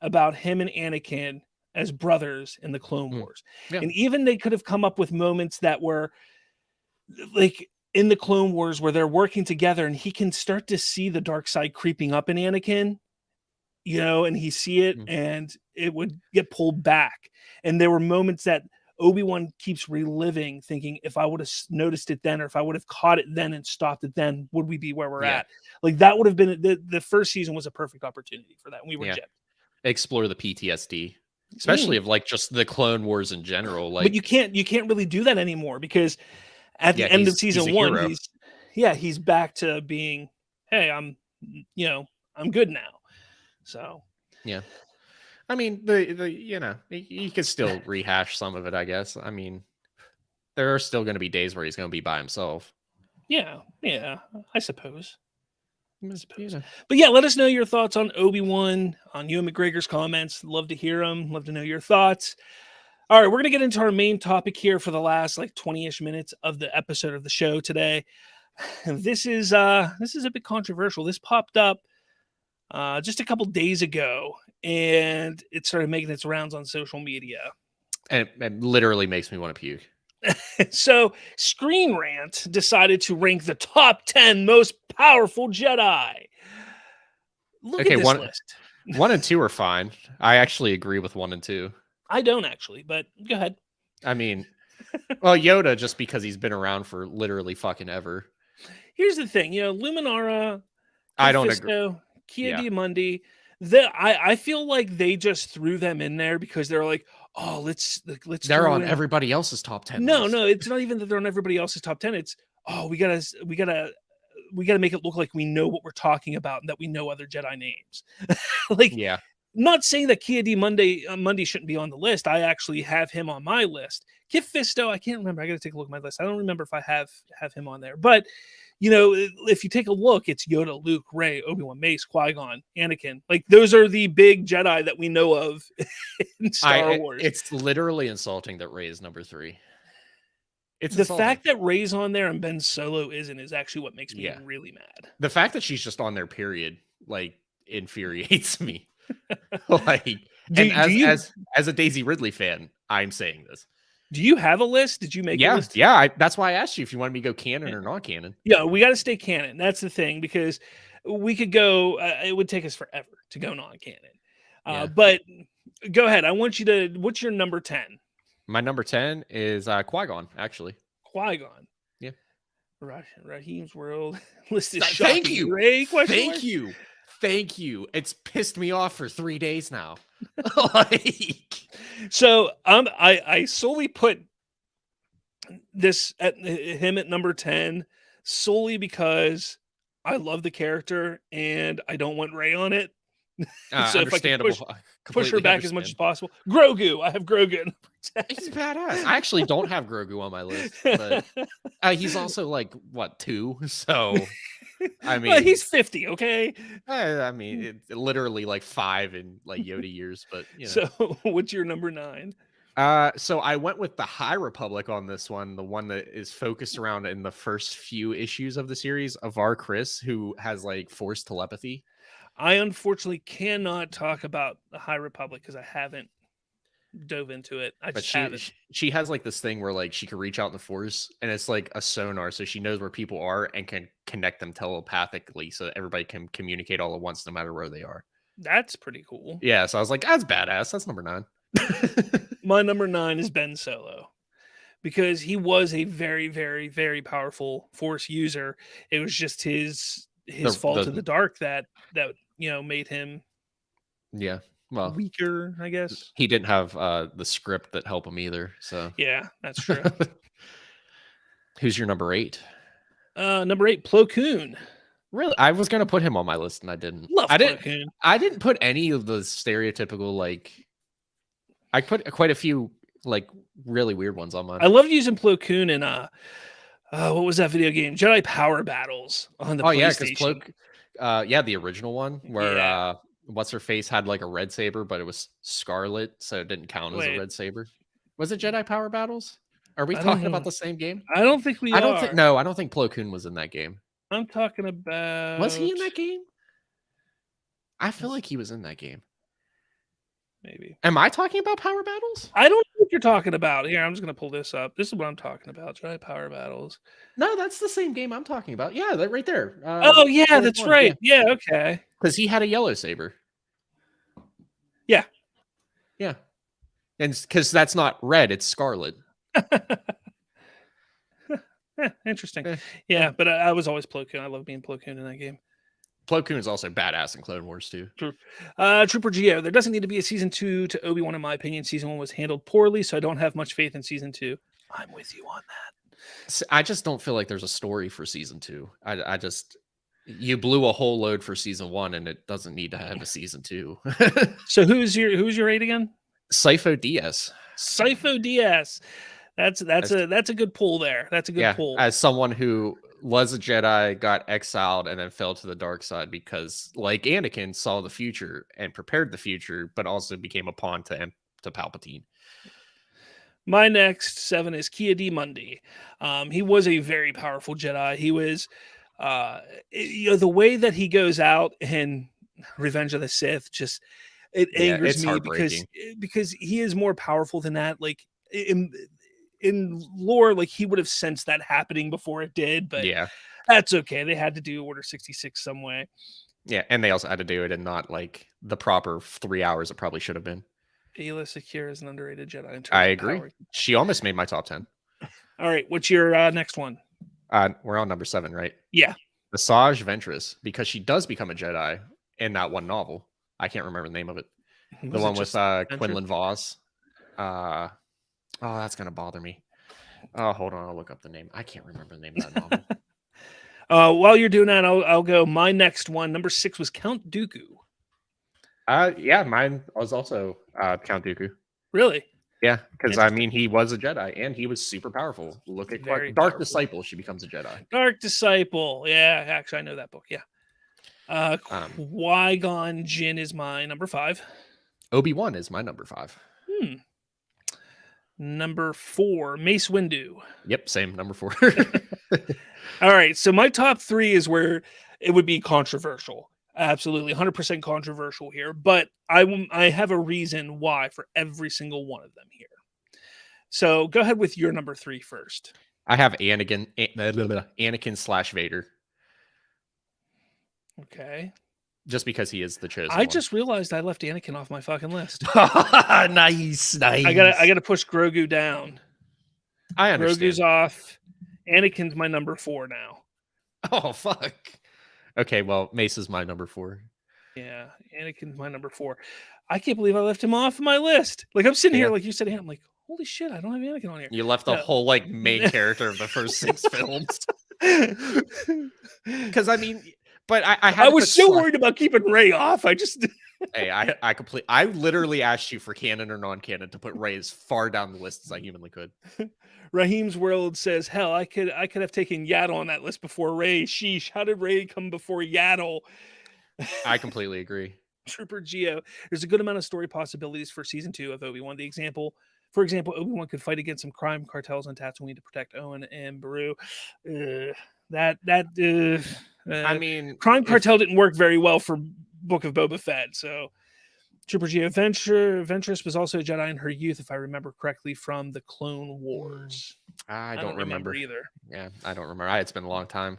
[SPEAKER 1] about him and Anakin as brothers in the Clone Wars. Yeah. And even they could have come up with moments that were like in the Clone Wars where they're working together and he can start to see the dark side creeping up in Anakin, and he see it and it would get pulled back. And there were moments that Obi-Wan keeps reliving, thinking, if I would have noticed it then, or if I would have caught it then and stopped it then, would we be where we're at? That would have been the first season was a perfect opportunity for that. And we were gypped.
[SPEAKER 2] Explore the PTSD, especially of just the Clone Wars in general.
[SPEAKER 1] But you can't really do that anymore because at the end of season 1, he's back to being, hey, I'm good now. So
[SPEAKER 2] I mean, you could still rehash some of it, I guess. I mean, there are still going to be days where he's going to be by himself.
[SPEAKER 1] Yeah, I suppose. But let us know your thoughts on Obi-Wan, on Ewan McGregor's comments. Love to hear them. Love to know your thoughts. All right, we're going to get into our main topic here for the last 20-ish minutes of the episode of the show today. This is a bit controversial. This popped up just a couple days ago, and it started making its rounds on social media.
[SPEAKER 2] And it literally makes me want to puke.
[SPEAKER 1] So, Screen Rant decided to rank the top 10 most powerful Jedi. Look at this list.
[SPEAKER 2] 1 and 2 are fine. I actually agree with 1 and 2.
[SPEAKER 1] I don't actually, but go ahead.
[SPEAKER 2] I mean, well, Yoda, just because he's been around for literally fucking ever.
[SPEAKER 1] Here's the thing, Luminara,
[SPEAKER 2] I don't agree.
[SPEAKER 1] Kia Diamundi, I feel like they just threw them in there because they're like, oh, let's.
[SPEAKER 2] They're on everybody else's top 10.
[SPEAKER 1] No, it's not even that they're on everybody else's top 10. It's we gotta make it look like we know what we're talking about and that we know other Jedi names. not saying that Kia D Monday shouldn't be on the list. I actually have him on my list. Kit Fisto, I can't remember. I got to take a look at my list. I don't remember if I have him on there. But, if you take a look, it's Yoda, Luke, Rey, Obi-Wan, Mace, Qui-Gon, Anakin. Like, those are the big Jedi that we know of in Star Wars.
[SPEAKER 2] It's literally insulting that Rey is number 3. It's
[SPEAKER 1] the
[SPEAKER 2] insulting.
[SPEAKER 1] fact that Rey's on there and Ben Solo isn't is actually what makes me really mad.
[SPEAKER 2] The fact that she's just on there, period, like, infuriates me. Like, as a Daisy Ridley fan, I'm saying this.
[SPEAKER 1] Do you have a list? Did you make a list?
[SPEAKER 2] Yeah. That's why I asked you if you wanted me to go canon or non-canon.
[SPEAKER 1] Yeah, we got to stay canon. That's the thing, because we could go. It would take us forever to go non-canon. But go ahead. I want you to. What's your number 10?
[SPEAKER 2] My number 10 is Qui-Gon. Actually,
[SPEAKER 1] Qui-Gon.
[SPEAKER 2] Yeah.
[SPEAKER 1] Raheem's World list is
[SPEAKER 2] shocking.
[SPEAKER 1] Thank you. Ray,
[SPEAKER 2] Thank you. It's pissed me off for 3 days now.
[SPEAKER 1] So I solely put this at him at number 10 solely because I love the character and I don't want Rey on it. So
[SPEAKER 2] understandable.
[SPEAKER 1] If I push her back as much as possible. Grogu. I have Grogu at number 10.
[SPEAKER 2] He's badass. I actually don't have Grogu on my list, but he's also like 2, so I mean,
[SPEAKER 1] he's 50. Okay.
[SPEAKER 2] I mean, it's literally like 5 in like Yoda years, but
[SPEAKER 1] So what's your number 9?
[SPEAKER 2] So I went with the High Republic on this one, the one that is focused around in the first few issues of the series, Avar Kriss, who has like Force telepathy.
[SPEAKER 1] I unfortunately cannot talk about the High Republic because I haven't dove into it.
[SPEAKER 2] She has like this thing where like she can reach out in the Force, and it's like a sonar, so she knows where people are and can connect them telepathically, so that everybody can communicate all at once, no matter where they are.
[SPEAKER 1] That's pretty cool.
[SPEAKER 2] Yeah, so I was like, that's badass. That's number 9.
[SPEAKER 1] My number 9 is Ben Solo, because he was a very, very, very powerful Force user. It was just his fault in the dark that made him weaker, I guess.
[SPEAKER 2] He didn't have the script that helped him either. So
[SPEAKER 1] yeah, that's true.
[SPEAKER 2] Who's your number 8?
[SPEAKER 1] Number 8, Plo Koon.
[SPEAKER 2] Really? I was gonna put him on my list and I didn't. I didn't put any of the stereotypical, like, I put quite a few like really weird ones on mine.
[SPEAKER 1] I loved using Plo Koon in what was that video game? Jedi Power Battles on the PlayStation.
[SPEAKER 2] The original one where what's her face had like a red saber, but it was scarlet, so it didn't count as a red saber. Was it Jedi Power Battles? Are we talking about the same game?
[SPEAKER 1] I don't think we are.
[SPEAKER 2] I don't think Plo Koon was in that game.
[SPEAKER 1] I'm talking about.
[SPEAKER 2] Was he in that game? I feel like he was in that game.
[SPEAKER 1] Maybe.
[SPEAKER 2] Am I talking about Power Battles?
[SPEAKER 1] I don't know what you're talking about. Here, I'm just going to pull this up. This is what I'm talking about. Jedi Power Battles.
[SPEAKER 2] No, that's the same game I'm talking about. Yeah, that right there.
[SPEAKER 1] That's right. Yeah, okay.
[SPEAKER 2] Because he had a yellow saber.
[SPEAKER 1] Yeah.
[SPEAKER 2] Yeah. And because that's not red, it's scarlet.
[SPEAKER 1] Interesting. Yeah, but I was always Plo Koon. I love being Plo Koon in that game.
[SPEAKER 2] Plo Koon is also badass in Clone Wars too.
[SPEAKER 1] True. Trooper Geo, there doesn't need to be a season 2 to Obi-Wan, in my opinion. Season 1 was handled poorly, so I don't have much faith in season 2. I'm with you on that.
[SPEAKER 2] I just don't feel like there's a story for season 2. You blew a whole load for season 1, and it doesn't need to have a season 2.
[SPEAKER 1] So who's your 8 again?
[SPEAKER 2] Sifo Dyas.
[SPEAKER 1] Sifo Dyas. That's a good pull there. That's a good pull.
[SPEAKER 2] As someone who was a Jedi, got exiled, and then fell to the dark side because, like Anakin, saw the future and prepared the future, but also became a pawn to Palpatine.
[SPEAKER 1] My next 7 is Kia D Monday. He was a very powerful Jedi. He was, the way that he goes out in Revenge of the Sith, just it angers me because he is more powerful than that. Like in lore, like he would have sensed that happening before it did, but that's okay. They had to do Order 66 some way.
[SPEAKER 2] Yeah, and they also had to do it in not like the proper 3 hours it probably should have been.
[SPEAKER 1] Ayla Secure is an underrated Jedi.
[SPEAKER 2] I agree. She almost made my top 10.
[SPEAKER 1] All right, what's your next one?
[SPEAKER 2] We're on number 7, right?
[SPEAKER 1] Yeah.
[SPEAKER 2] Visage Ventress, because she does become a Jedi in that one novel. I can't remember the name of it. The one with Quinlan Vos. Oh, that's going to bother me. Oh, hold on. I'll look up the name. I can't remember the name of that
[SPEAKER 1] novel. While you're doing that, I'll go. My next one, number 6, was Count Dooku.
[SPEAKER 2] Yeah, mine was also Count Dooku.
[SPEAKER 1] Really?
[SPEAKER 2] Yeah, because I mean, he was a Jedi and he was super powerful. Look at
[SPEAKER 1] Very
[SPEAKER 2] Dark
[SPEAKER 1] powerful.
[SPEAKER 2] Disciple. She becomes a Jedi.
[SPEAKER 1] Dark Disciple. Yeah, actually, I know that book. Yeah. Qui-Gon Jinn is my number 5.
[SPEAKER 2] Obi-Wan is my number 5.
[SPEAKER 1] Number 4, Mace Windu.
[SPEAKER 2] Yep, same, number 4.
[SPEAKER 1] All right, so my top 3 is where it would be controversial. Absolutely, 100% controversial here, but I have a reason why for every single one of them here. So go ahead with your number 3 first.
[SPEAKER 2] I have Anakin / Vader.
[SPEAKER 1] Okay.
[SPEAKER 2] Just because he is the chosen
[SPEAKER 1] I just realized I left Anakin off my fucking list.
[SPEAKER 2] Nice.
[SPEAKER 1] I gotta push Grogu down.
[SPEAKER 2] I understand.
[SPEAKER 1] Grogu's off. Anakin's my number 4 now.
[SPEAKER 2] Oh, fuck. Okay, well, Mace is my number 4.
[SPEAKER 1] Yeah, Anakin's my number 4. I can't believe I left him off my list. Like, I'm sitting here, like you said, I'm like, holy shit, I don't have Anakin on here.
[SPEAKER 2] You left the whole, like, main character of the first 6 films. Because, I mean... But I
[SPEAKER 1] was so worried about keeping Rey off. I just
[SPEAKER 2] hey, I literally asked you for canon or non-canon to put Rey as far down the list as I humanly could.
[SPEAKER 1] Raheem's World says, hell, I could have taken Yaddle on that list before Rey. Sheesh, how did Rey come before Yaddle?
[SPEAKER 2] I completely agree.
[SPEAKER 1] Trooper Geo, there's a good amount of story possibilities for season 2 of Obi-Wan. For example, Obi-Wan could fight against some crime cartels on Tatooine to protect Owen and Beru. I mean, crime cartel didn't work very well for Book of Boba Fett. So, Trooper Geo Ventress was also a Jedi in her youth, if I remember correctly, from the Clone Wars.
[SPEAKER 2] I don't remember
[SPEAKER 1] either.
[SPEAKER 2] Yeah, I don't remember. It's been a long time.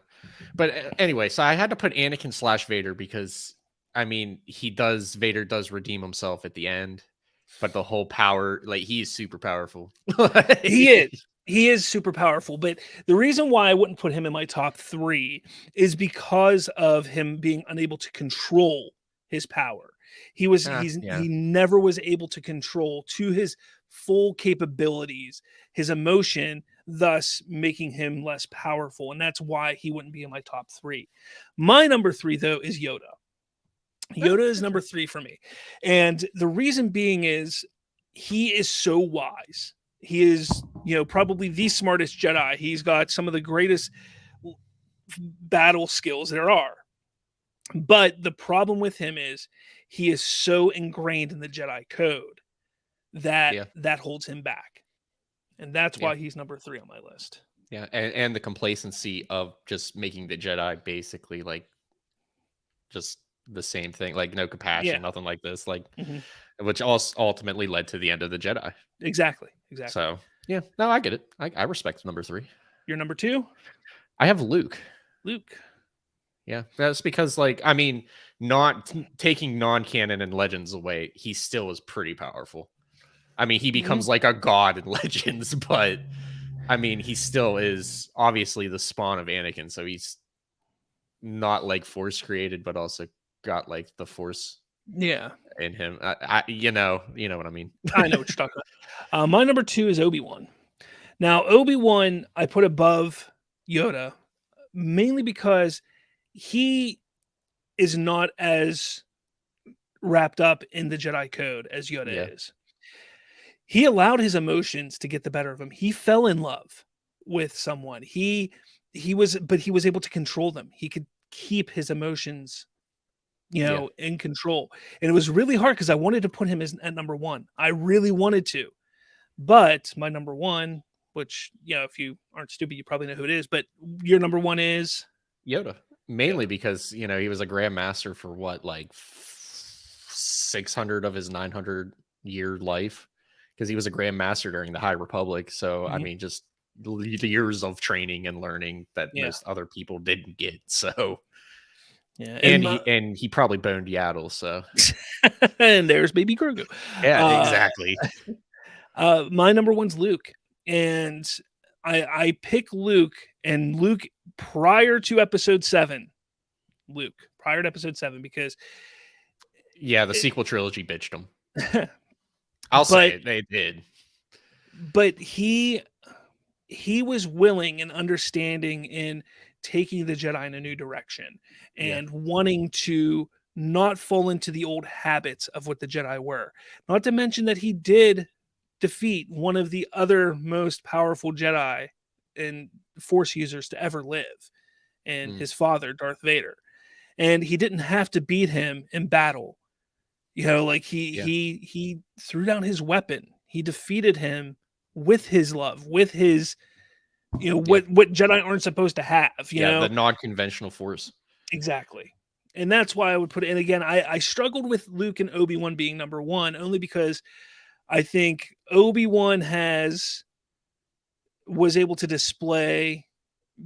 [SPEAKER 2] But anyway, so I had to put Anakin / Vader because, I mean, Vader does redeem himself at the end. But the whole power, like, he's super powerful.
[SPEAKER 1] He is. He is super powerful, but the reason why I wouldn't put him in my top 3 is because of him being unable to control his power. He never was able to control to his full capabilities, his emotion, thus making him less powerful. And that's why he wouldn't be in my top 3. My number 3, though, is Yoda. Yoda is number 3 for me. And the reason being is he is so wise. He is, probably the smartest Jedi. He's got some of the greatest battle skills there are. But the problem with him is he is so ingrained in the Jedi code that holds him back. And that's why he's number 3 on my list.
[SPEAKER 2] Yeah, and the complacency of just making the Jedi basically like just the same thing, like no compassion, nothing like this, like which also ultimately led to the end of the Jedi.
[SPEAKER 1] Exactly.
[SPEAKER 2] So yeah, no, I get it. I respect number 3.
[SPEAKER 1] Your number 2?
[SPEAKER 2] I have Luke.
[SPEAKER 1] Yeah,
[SPEAKER 2] that's because, like, I mean, not taking non-canon and Legends away, he still is pretty powerful. I mean, he becomes like a god in Legends, but I mean, he still is obviously the spawn of Anakin, so he's not like Force created, but also got like the Force in him. You know what I mean.
[SPEAKER 1] I know what you're talking about. My number 2 is Obi-Wan. Now, Obi-Wan I put above Yoda mainly because he is not as wrapped up in the Jedi code as Yoda is. He allowed his emotions to get the better of him. He fell in love with someone. He was able to control them. He could keep his emotions in control. And it was really hard because I wanted to put him at number 1. I really wanted to. But my number 1, which, if you aren't stupid, you probably know who it is, but your number 1 is
[SPEAKER 2] Yoda. Mainly because, he was a grandmaster for what, like 600 of his 900-year life? Because he was a grandmaster during the High Republic. So, I mean, just years of training and learning that most other people didn't get. So... Yeah, and he probably boned Yaddle, so
[SPEAKER 1] and there's baby Grogu.
[SPEAKER 2] Yeah, exactly.
[SPEAKER 1] My number 1's Luke, and I pick Luke prior to episode 7. Prior to episode 7, because
[SPEAKER 2] the sequel trilogy bitched him. I'll say it, they did.
[SPEAKER 1] But he was willing and understanding in taking the Jedi in a new direction and wanting to not fall into the old habits of what the Jedi were. Not to mention that he did defeat one of the other most powerful Jedi and Force users to ever live, and his father, Darth Vader. And he didn't have to beat him in battle. Like he threw down his weapon. He defeated him with his love, with his what Jedi aren't supposed to have,
[SPEAKER 2] the non-conventional Force.
[SPEAKER 1] Exactly. And that's why I would put it. And again, I struggled with Luke and Obi-Wan being number one, only because I think Obi-Wan was able to display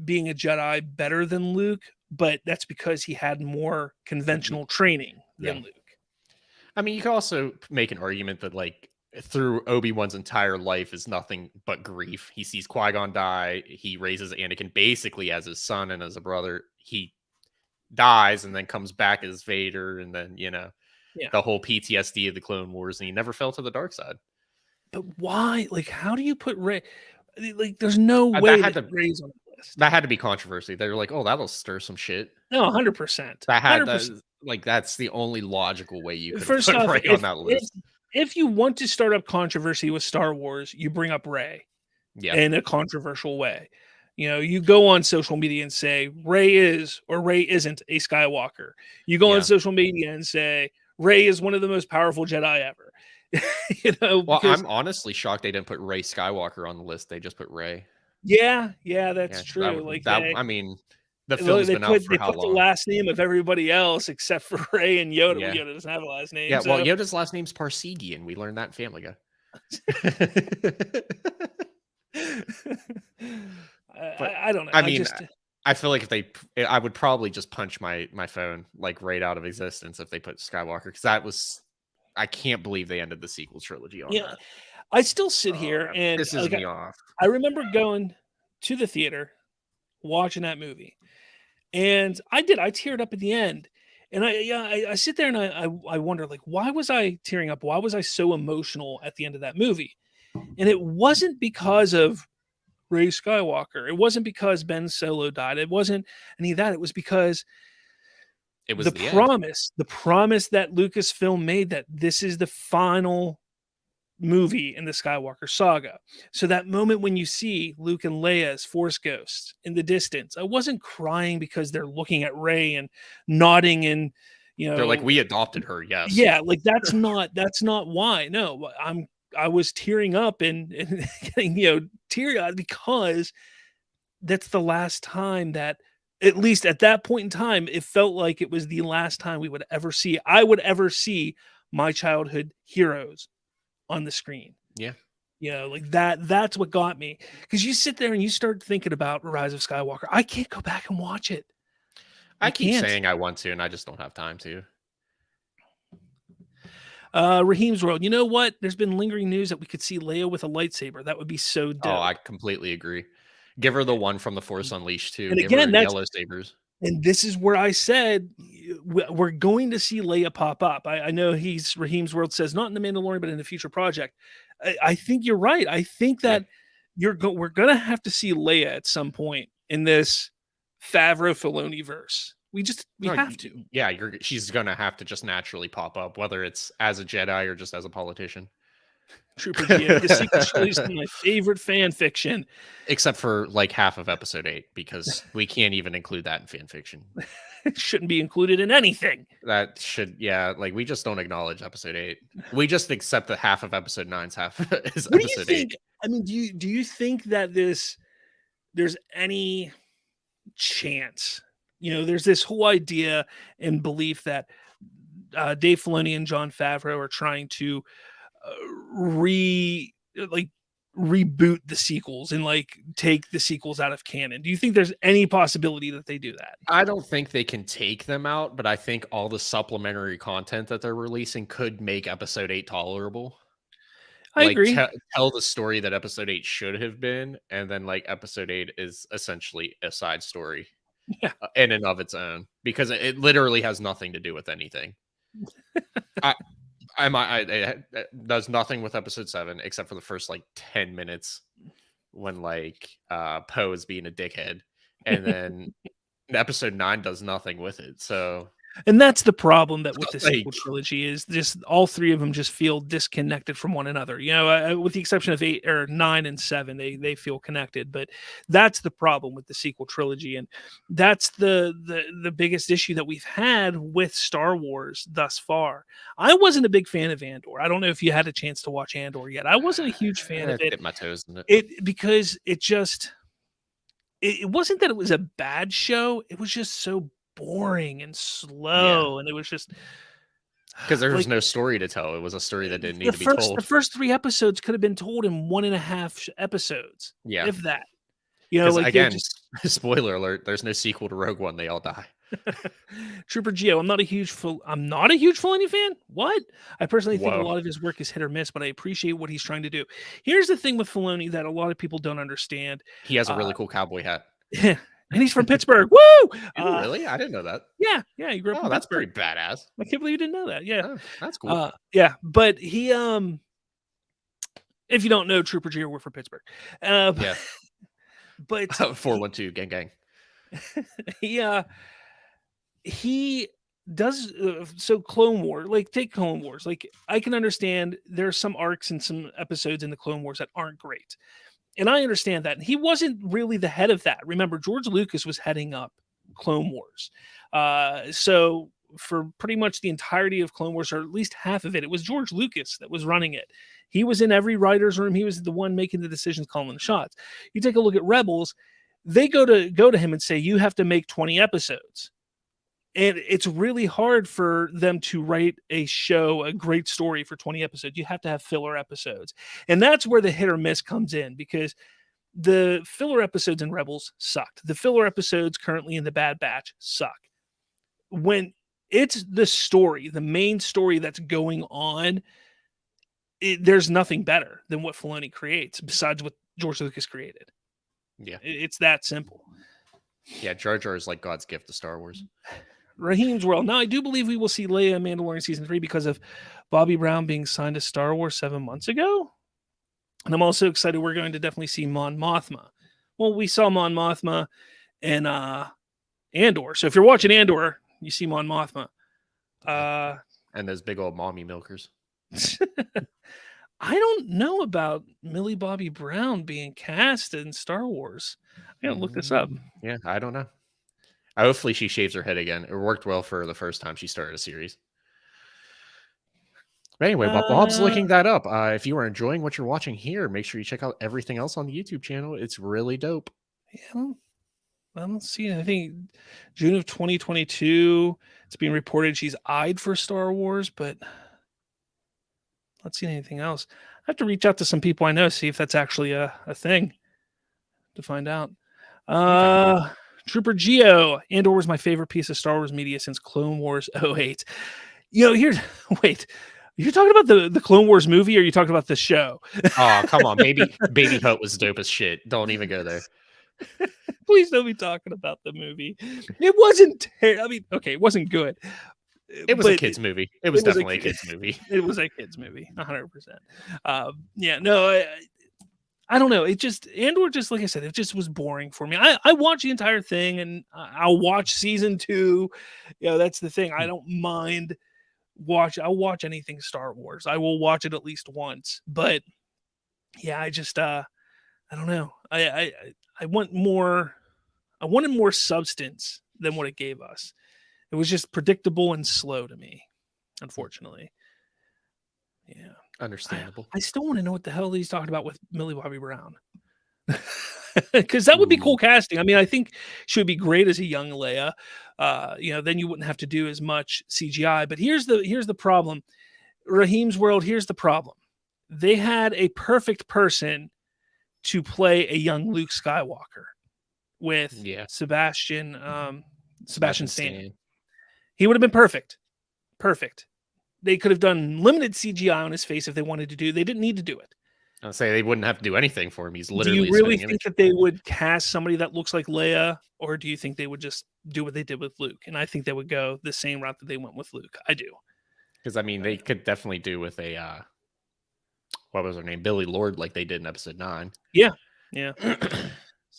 [SPEAKER 1] being a Jedi better than Luke, but that's because he had more conventional training than Luke.
[SPEAKER 2] I mean, you can also make an argument that like through Obi-Wan's entire life is nothing but grief. He sees Qui-Gon die. He raises Anakin basically as his son and as a brother. He dies and then comes back as Vader, and then the whole PTSD of the Clone Wars, and he never fell to the dark side.
[SPEAKER 1] But why? Like, how do you put Rey? Like, there's no way that Rey's on the list.
[SPEAKER 2] That had to be controversy. They were like, "Oh, that'll stir some shit."
[SPEAKER 1] No, 100%.
[SPEAKER 2] That had like that's the only logical way you could put Rey on that list.
[SPEAKER 1] If you want to start up controversy with Star Wars, you bring up Rey, in a controversial way. You go on social media and say Rey is or Rey isn't a Skywalker. You go on social media and say Rey is one of the most powerful Jedi ever.
[SPEAKER 2] Well, I'm honestly shocked they didn't put Rey Skywalker on the list. They just put Rey.
[SPEAKER 1] Yeah, that's true.
[SPEAKER 2] I mean, the film's been out for how long?
[SPEAKER 1] They put the last name of everybody else except for Rey and Yoda.
[SPEAKER 2] Yeah.
[SPEAKER 1] Yoda doesn't have a last name.
[SPEAKER 2] Yeah, well, Yoda's last name's Parsegian. We learned that in Family Guy.
[SPEAKER 1] I don't know.
[SPEAKER 2] I mean, I feel like I would probably just punch my phone like right out of existence if they put Skywalker, because I can't believe they ended the sequel trilogy on that.
[SPEAKER 1] I still sit here and
[SPEAKER 2] pisses me off.
[SPEAKER 1] I remember going to the theater, watching that movie, and I teared up at the end. And I sit there and I wonder, like, why was I tearing up? Why was I so emotional at the end of that movie? And it wasn't because of Rey Skywalker. It wasn't because Ben Solo died. It wasn't any of that. It was because
[SPEAKER 2] it was
[SPEAKER 1] the promise that Lucasfilm made that this is the final movie in the Skywalker saga. So that moment when you see Luke and Leia as Force ghosts in the distance, I wasn't crying because they're looking at Rey and nodding and
[SPEAKER 2] they're like, we adopted her. Yes.
[SPEAKER 1] Yeah. Like that's not why. No, I was tearing up and getting, teary-eyed, because that's the last time that, at least at that point in time, it felt like it was the last time I would ever see my childhood heroes on the screen.
[SPEAKER 2] Yeah.
[SPEAKER 1] Like that's what got me. Because you sit there and you start thinking about Rise of Skywalker. I can't go back and watch it.
[SPEAKER 2] I keep saying I want to, and I just don't have time to.
[SPEAKER 1] Raheem's World. You know what? There's been lingering news that we could see Leia with a lightsaber. That would be so dope.
[SPEAKER 2] Oh, I completely agree. Give her the one from The Force Unleashed too.
[SPEAKER 1] And again, that's
[SPEAKER 2] yellow sabers.
[SPEAKER 1] And this is where I said we're going to see Leia pop up. I know Raheem's World says not in The Mandalorian, but in a future project. I think you're right. I think that we're going to have to see Leia at some point in this Favreau Filoni verse. We have to.
[SPEAKER 2] Yeah, she's going to have to just naturally pop up, whether it's as a Jedi or just as a politician.
[SPEAKER 1] Trooper Gia, the sequel trilogy is my favorite fan fiction.
[SPEAKER 2] Except for like half of episode 8, because we can't even include that in fan fiction.
[SPEAKER 1] It shouldn't be included in anything.
[SPEAKER 2] That should, like we just don't acknowledge episode 8. We just accept that half of episode 9's half is
[SPEAKER 1] what
[SPEAKER 2] episode
[SPEAKER 1] do you think?
[SPEAKER 2] 8.
[SPEAKER 1] I mean, do you think that there's any chance? There's this whole idea and belief that Dave Filoni and Jon Favreau are trying to reboot the sequels and like take the sequels out of canon. Do you think there's any possibility that they do that?
[SPEAKER 2] I don't think they can take them out, but I think all the supplementary content that they're releasing could make episode 8 tolerable.
[SPEAKER 1] I agree.
[SPEAKER 2] Tell the story that episode 8 should have been, and then like episode 8 is essentially a side story in and of its own, because it literally has nothing to do with anything. It does nothing with episode 7 except for the first like 10 minutes when like Poe is being a dickhead, and then episode 9 does nothing with it. So
[SPEAKER 1] And that's the problem that with the
[SPEAKER 2] Like,
[SPEAKER 1] sequel trilogy is just all three of them just feel disconnected from one another. You know, with the exception of 8 or 9 and 7, they feel connected. But that's the problem with the sequel trilogy, and that's the biggest issue that we've had with Star Wars thus far. I wasn't a big fan of Andor. I don't know if you had a chance to watch Andor yet. I wasn't a huge fan
[SPEAKER 2] I
[SPEAKER 1] of it.
[SPEAKER 2] dip my toes in it.
[SPEAKER 1] Because it just it wasn't that it was a bad show. It was just so boring and slow, and it was just
[SPEAKER 2] Because there was
[SPEAKER 1] like
[SPEAKER 2] no story to tell. It was a story that didn't
[SPEAKER 1] the
[SPEAKER 2] need to be
[SPEAKER 1] the
[SPEAKER 2] told.
[SPEAKER 1] first 3 episodes could have been told in 1.5 episodes,
[SPEAKER 2] Yeah.
[SPEAKER 1] if that. You know,
[SPEAKER 2] Because
[SPEAKER 1] like they
[SPEAKER 2] again,
[SPEAKER 1] just
[SPEAKER 2] spoiler alert, there's no sequel to Rogue One. They all die.
[SPEAKER 1] Trooper Geo. I'm not a huge Filoni fan. What? I personally think a
[SPEAKER 2] Whoa.
[SPEAKER 1] lot of his work is hit or miss, but I appreciate what he's trying to do. Here's the thing with Filoni that a lot of people don't understand.
[SPEAKER 2] He has a really cool cowboy hat.
[SPEAKER 1] And he's from Pittsburgh. Woo!
[SPEAKER 2] Oh, really? I didn't know that.
[SPEAKER 1] Yeah, he grew up
[SPEAKER 2] Oh,
[SPEAKER 1] in
[SPEAKER 2] that's
[SPEAKER 1] Pittsburgh.
[SPEAKER 2] pretty badass.
[SPEAKER 1] I can't believe you didn't know that. Yeah.
[SPEAKER 2] Oh, that's cool.
[SPEAKER 1] Yeah, but he if you don't know, Trooper Geo, we're from Pittsburgh.
[SPEAKER 2] Yeah.
[SPEAKER 1] But
[SPEAKER 2] 412 gang gang.
[SPEAKER 1] he does so Clone War, like take Clone Wars. Like I can understand there's some arcs and some episodes in the Clone Wars that aren't great. And I understand that. And he wasn't really the head of that. Remember, George Lucas was heading up Clone Wars. So for pretty much the entirety of Clone Wars, or at least half of it, it was George Lucas that was running it. He was in every writer's room. He was the one making the decisions, calling the shots. You take a look at Rebels, they go to him and say, you have to make 20 episodes. And it's really hard for them to write a great story for 20 episodes. You have to have filler episodes. And that's where the hit or miss comes in, because the filler episodes in Rebels sucked. The filler episodes currently in the Bad Batch suck. When it's the story, the main story that's going on, there's nothing better than what Filoni creates besides what George Lucas created.
[SPEAKER 2] Yeah.
[SPEAKER 1] It's that simple.
[SPEAKER 2] Yeah, Jar Jar is like God's gift to Star Wars.
[SPEAKER 1] Raheem's World. Now, I do believe we will see Leia in Mandalorian Season 3 because of Bobby Brown being signed to Star Wars 7 months ago. And I'm also excited we're going to definitely see Mon Mothma. Well, we saw Mon Mothma in Andor. So if you're watching Andor, you see Mon Mothma.
[SPEAKER 2] And those big old mommy milkers.
[SPEAKER 1] I don't know about Millie Bobby Brown being cast in Star Wars. I gotta look this up.
[SPEAKER 2] Yeah, I don't know. Hopefully she shaves her head again. It worked well for her the first time she started a series. But anyway, while Bob's looking that up, if you are enjoying what you're watching here, make sure you check out everything else on the YouTube channel. It's really dope.
[SPEAKER 1] Yeah, I don't see. I think June of 2022, it's being reported she's eyed for Star Wars, but not seeing anything else. I have to reach out to some people I know, see if that's actually a thing to find out. Trooper Geo. Andor was my favorite piece of Star Wars media since Clone Wars 08. You know, wait. You're talking about the Clone Wars movie, or are you talking about the show?
[SPEAKER 2] Oh, come on. Baby Hutt was dope as shit. Don't even go there.
[SPEAKER 1] Please don't be talking about the movie. It wasn't I mean, okay, it wasn't good.
[SPEAKER 2] It was a kid's movie. It was definitely a kid's movie.
[SPEAKER 1] It was a kid's movie, 100%. Yeah, no, I don't know. It just, Andor, just like I said, it just was boring for me. I watched the entire thing, and I'll watch season 2. You know, that's the thing. I don't mind I'll watch anything Star Wars. I will watch it at least once. But yeah, I just I don't know. I want more. I wanted more substance than what it gave us. It was just predictable and slow to me, unfortunately. Yeah.
[SPEAKER 2] Understandable.
[SPEAKER 1] I still want to know what the hell he's talking about with Millie Bobby Brown. Because that would be cool casting. I mean, I think she would be great as a young Leia. You know, then you wouldn't have to do as much CGI. But here's the problem. Raheem's World, here's the problem. They had a perfect person to play a young Luke Skywalker with Sebastian Stan. He would have been perfect. Perfect. They could have done limited CGI on his face if they wanted to do. They didn't need to do it.
[SPEAKER 2] I'll say they wouldn't have to do anything for him. He's literally.
[SPEAKER 1] Do you really think that they would cast somebody that looks like Leia, or do you think they would just do what they did with Luke? And I think they would go the same route that they went with Luke. I do.
[SPEAKER 2] Because I mean, they could definitely do with a what was her name, Billy Lord, like they did in Episode 9.
[SPEAKER 1] Yeah.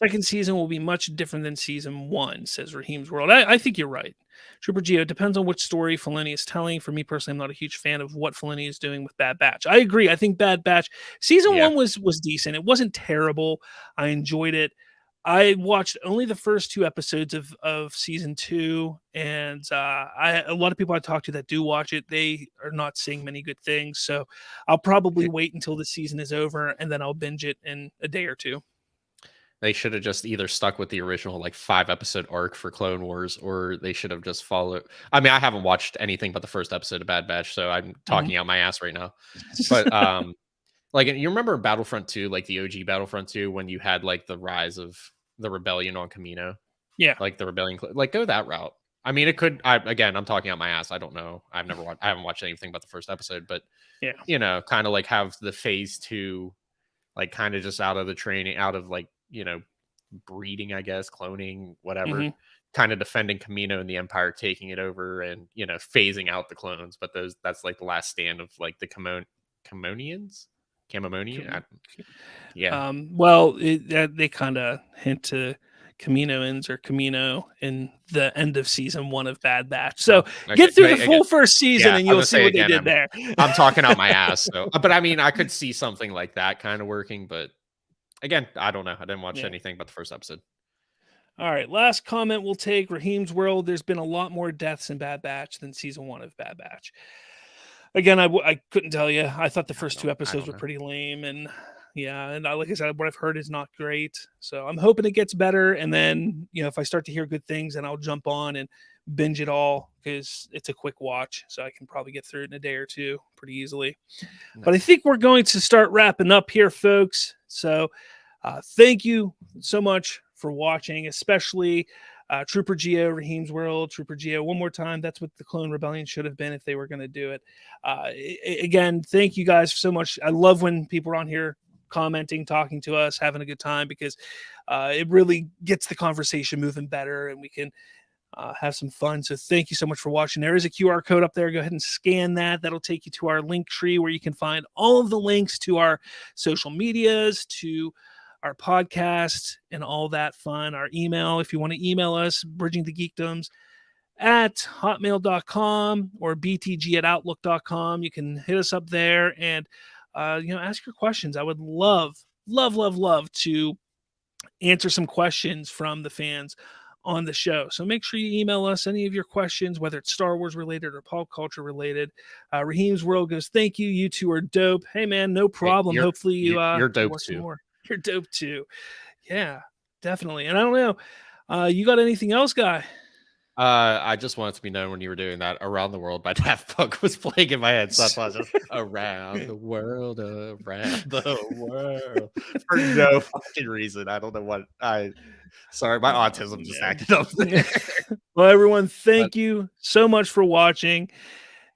[SPEAKER 1] Second season will be much different than season 1, says Raheem's World. I think you're right. Trooper Geo, depends on which story Filoni is telling. For me personally, I'm not a huge fan of what Filoni is doing with Bad Batch. I agree. I think Bad Batch season 1 was decent. It wasn't terrible. I enjoyed it. I watched only the first 2 episodes of season 2, and a lot of people I talk to that do watch it, they are not seeing many good things. So I'll probably wait until the season is over, and then I'll binge it in a day or 2.
[SPEAKER 2] They should have just either stuck with the original 5-episode arc for Clone Wars, or they should have just followed. I mean, I haven't watched anything but the first episode of Bad Batch, so I'm talking out my ass right now. But you remember Battlefront 2, like the OG Battlefront 2, when you had the rise of the rebellion on Camino?
[SPEAKER 1] Yeah.
[SPEAKER 2] The rebellion, go that route. I mean, it could. I'm talking out my ass. I don't know. I haven't watched anything but the first episode, but
[SPEAKER 1] yeah,
[SPEAKER 2] kind of have the phase 2, kind of just out of the training, out of breeding, I guess, cloning, whatever, kind of defending Camino and the Empire taking it over, and phasing out the clones. But that's the last stand of the Camonians. Yeah.
[SPEAKER 1] Well, they kind of hint to Caminoans or Camino in the end of season 1 of Bad Batch. So get through the full first season, and you'll see what they did there.
[SPEAKER 2] I'm talking out my ass. So, but I mean, I could see something like that kind of working, but again, I don't know. I didn't watch anything but the first episode.
[SPEAKER 1] All right, last comment we'll take. Raheem's World. There's been a lot more deaths in Bad Batch than season 1 of Bad Batch. Again, I couldn't tell you. I thought the first 2 episodes were pretty lame, and like I said, what I've heard is not great. So I'm hoping it gets better, and then if I start to hear good things, then I'll jump on and binge it all, because it's a quick watch, so I can probably get through it in a day or 2 pretty easily. Nice. But I think we're going to start wrapping up here, folks. So thank you so much for watching, especially Trooper Geo, Raheem's World, Trooper Geo. One more time, that's what the Clone Rebellion should have been if they were going to do it. Again, thank you guys so much. I love when people are on here commenting, talking to us, having a good time, because it really gets the conversation moving better, and we can have some fun. So thank you so much for watching. There is a QR code up there. Go ahead and scan that. That'll take you to our link tree, where you can find all of the links to our social medias, to our podcast, and all that fun. Our email, if you want to email us, BridgingTheGeekdoms at hotmail.com or btg@outlook.com. You can hit us up there and ask your questions. I would love to answer some questions from the fans on the show. So make sure you email us any of your questions, whether it's Star Wars related or pop culture related. Raheem's World goes, thank you. You two are dope. Hey man, no problem.
[SPEAKER 2] Hey,
[SPEAKER 1] hopefully
[SPEAKER 2] you're dope too.
[SPEAKER 1] More. You're dope too. Yeah, definitely. And I don't know, you got anything else, guy?
[SPEAKER 2] I just wanted to be known when you were doing that. Around the World by Daft Punk was playing in my head. So I was just around the world. For no fucking reason. I don't know what sorry, my autism just acted up there.
[SPEAKER 1] Well, everyone, thank you so much for watching,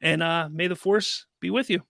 [SPEAKER 1] and may the Force be with you.